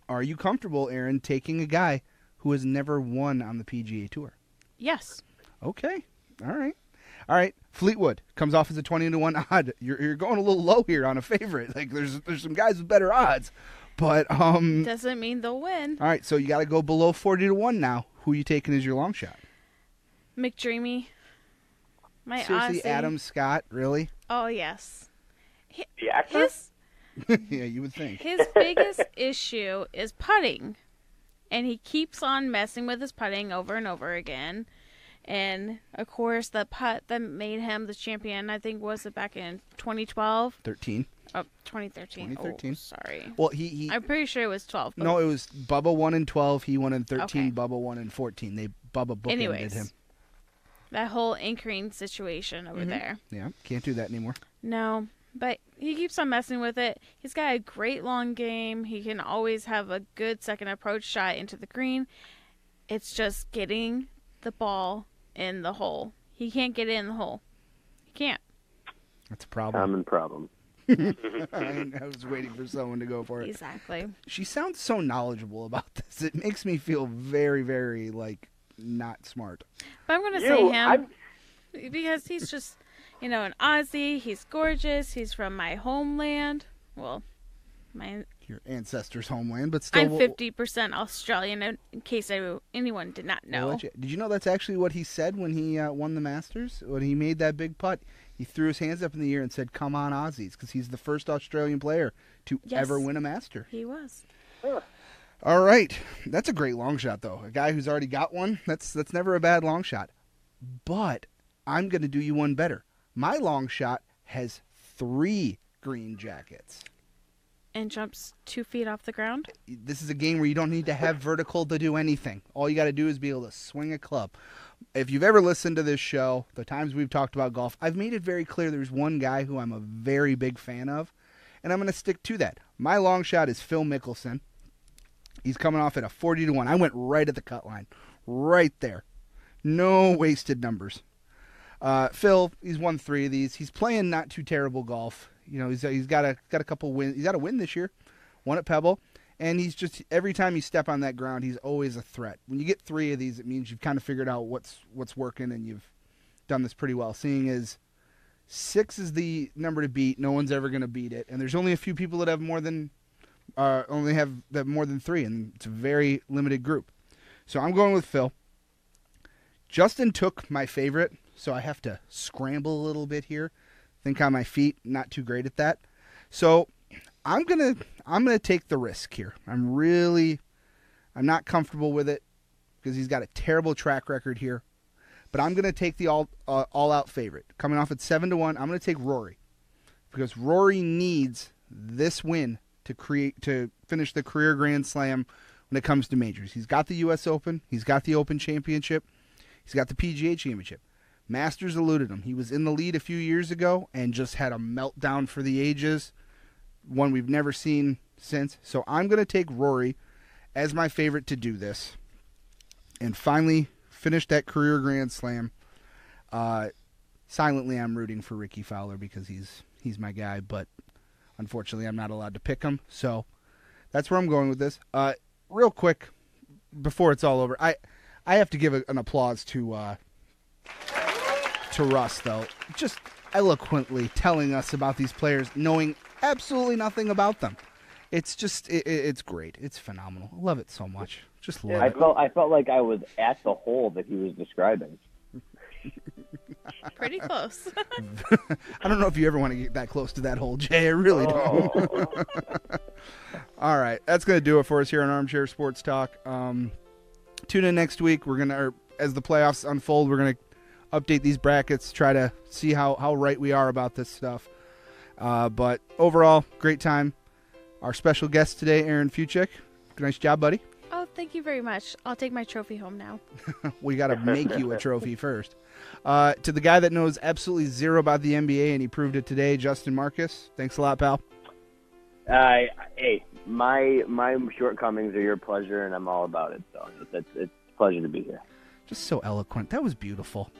Are you comfortable, Erin, taking a guy who has never won on the PGA Tour? Yes. Okay. All right. Fleetwood comes off as a 20-1 odd. You're going a little low here on a favorite. Like there's some guys with better odds, but doesn't mean they'll win. All right, so you got to go below 40-1 now. Who are you taking as your long shot? McDreamy. Seriously, Aussie. Adam Scott, really? Oh yes. The actor? Yeah, you would think. His biggest issue is putting, and he keeps on messing with his putting over and over again. And, of course, the putt that made him the champion, I think, was it back in 2012? 13. Oh, 2013. 2013. Oh, sorry. Well, he I'm pretty sure it was 12. No, it was Bubba won in 12. He won in 13. Okay. Bubba won in 14. Bubba bookended Anyways, him. That whole anchoring situation over there. Yeah, can't do that anymore. No, but he keeps on messing with it. He's got a great long game. He can always have a good second approach shot into the green. It's just getting the ball in the hole. He can't get it in the hole. He can't. That's a problem. Common problem. I was waiting for someone to go for it. Exactly. She sounds so knowledgeable about this. It makes me feel very, very, not smart. But I'm going to say him because he's just, an Aussie. He's gorgeous. He's from my homeland. Well, Your ancestors' homeland, but still. I'm 50% Australian, in case anyone did not know. Did you know that's actually what he said when he won the Masters? When he made that big putt, he threw his hands up in the air and said, "Come on, Aussies," because he's the first Australian player to ever win a Master. He was. All right. That's a great long shot, though. A guy who's already got one, that's never a bad long shot. But I'm going to do you one better. My long shot has 3 green jackets. And jumps 2 feet off the ground? This is a game where you don't need to have vertical to do anything. All you got to do is be able to swing a club. If you've ever listened to this show, the times we've talked about golf, I've made it very clear there's one guy who I'm a very big fan of, and I'm going to stick to that. My long shot is Phil Mickelson. He's coming off at a 40-1. I went right at the cut line. Right there. No wasted numbers. Phil, he's won 3 of these. He's playing not too terrible golf. He's got a couple wins. He's got a win this year, one at Pebble, and he's just every time you step on that ground, he's always a threat. When you get 3 of these, it means you've kind of figured out what's working, and you've done this pretty well. Seeing as 6 is the number to beat, no one's ever going to beat it, and there's only a few people that have more than 3, and it's a very limited group. So I'm going with Phil. Justin took my favorite, so I have to scramble a little bit here. Think on my feet, not too great at that. So I'm gonna take the risk here. I'm not comfortable with it because he's got a terrible track record here. But I'm gonna take the all out favorite. Coming off at 7-1, I'm gonna take Rory. Because Rory needs this win to finish the career Grand Slam when it comes to majors. He's got the US Open, he's got the Open Championship, he's got the PGA Championship. Masters eluded him. He was in the lead a few years ago and just had a meltdown for the ages, one we've never seen since. So I'm going to take Rory as my favorite to do this and finally finish that career Grand Slam. Silently, I'm rooting for Ricky Fowler because he's my guy, but unfortunately, I'm not allowed to pick him. So that's where I'm going with this. Real quick, before it's all over, I have to give an applause to Russ, though, just eloquently telling us about these players, knowing absolutely nothing about them. It's just, it's great. It's phenomenal. I love it so much. Just love it. I felt like I was at the hole that he was describing. Pretty close. I don't know if you ever want to get that close to that hole, Jay. I really don't. All right. That's going to do it for us here on Armchair Sports Talk. Tune in next week. As the playoffs unfold, we're going to update these brackets, try to see how right we are about this stuff. But overall, great time. Our special guest today, Erin Fuchik. Nice job, buddy. Oh, thank you very much. I'll take my trophy home now. We got to make you a trophy first. To the guy that knows absolutely zero about the NBA, and he proved it today, Justin Marcus. Thanks a lot, pal. Hey, my shortcomings are your pleasure, and I'm all about it. So it's a pleasure to be here. Just so eloquent. That was beautiful.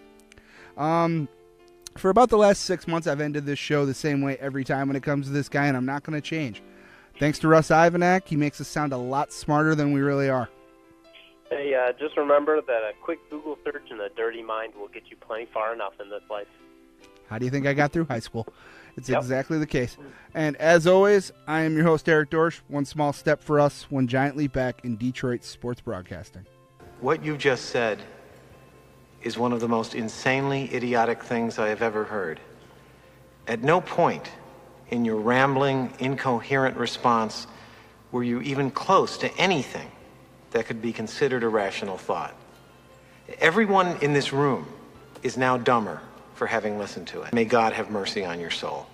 For about the last 6 months, I've ended this show the same way every time when it comes to this guy, and I'm not going to change. Thanks to Russ Ivanak, he makes us sound a lot smarter than we really are. Hey, just remember that a quick Google search and a dirty mind will get you plenty far enough in this life. How do you think I got through high school? It's Yep. exactly the case. And as always, I am your host, Eric Dorsch. One small step for us, one giant leap back in Detroit sports broadcasting. What you just said is one of the most insanely idiotic things I have ever heard. At no point in your rambling, incoherent response were you even close to anything that could be considered a rational thought. Everyone in this room is now dumber for having listened to it. May God have mercy on your soul.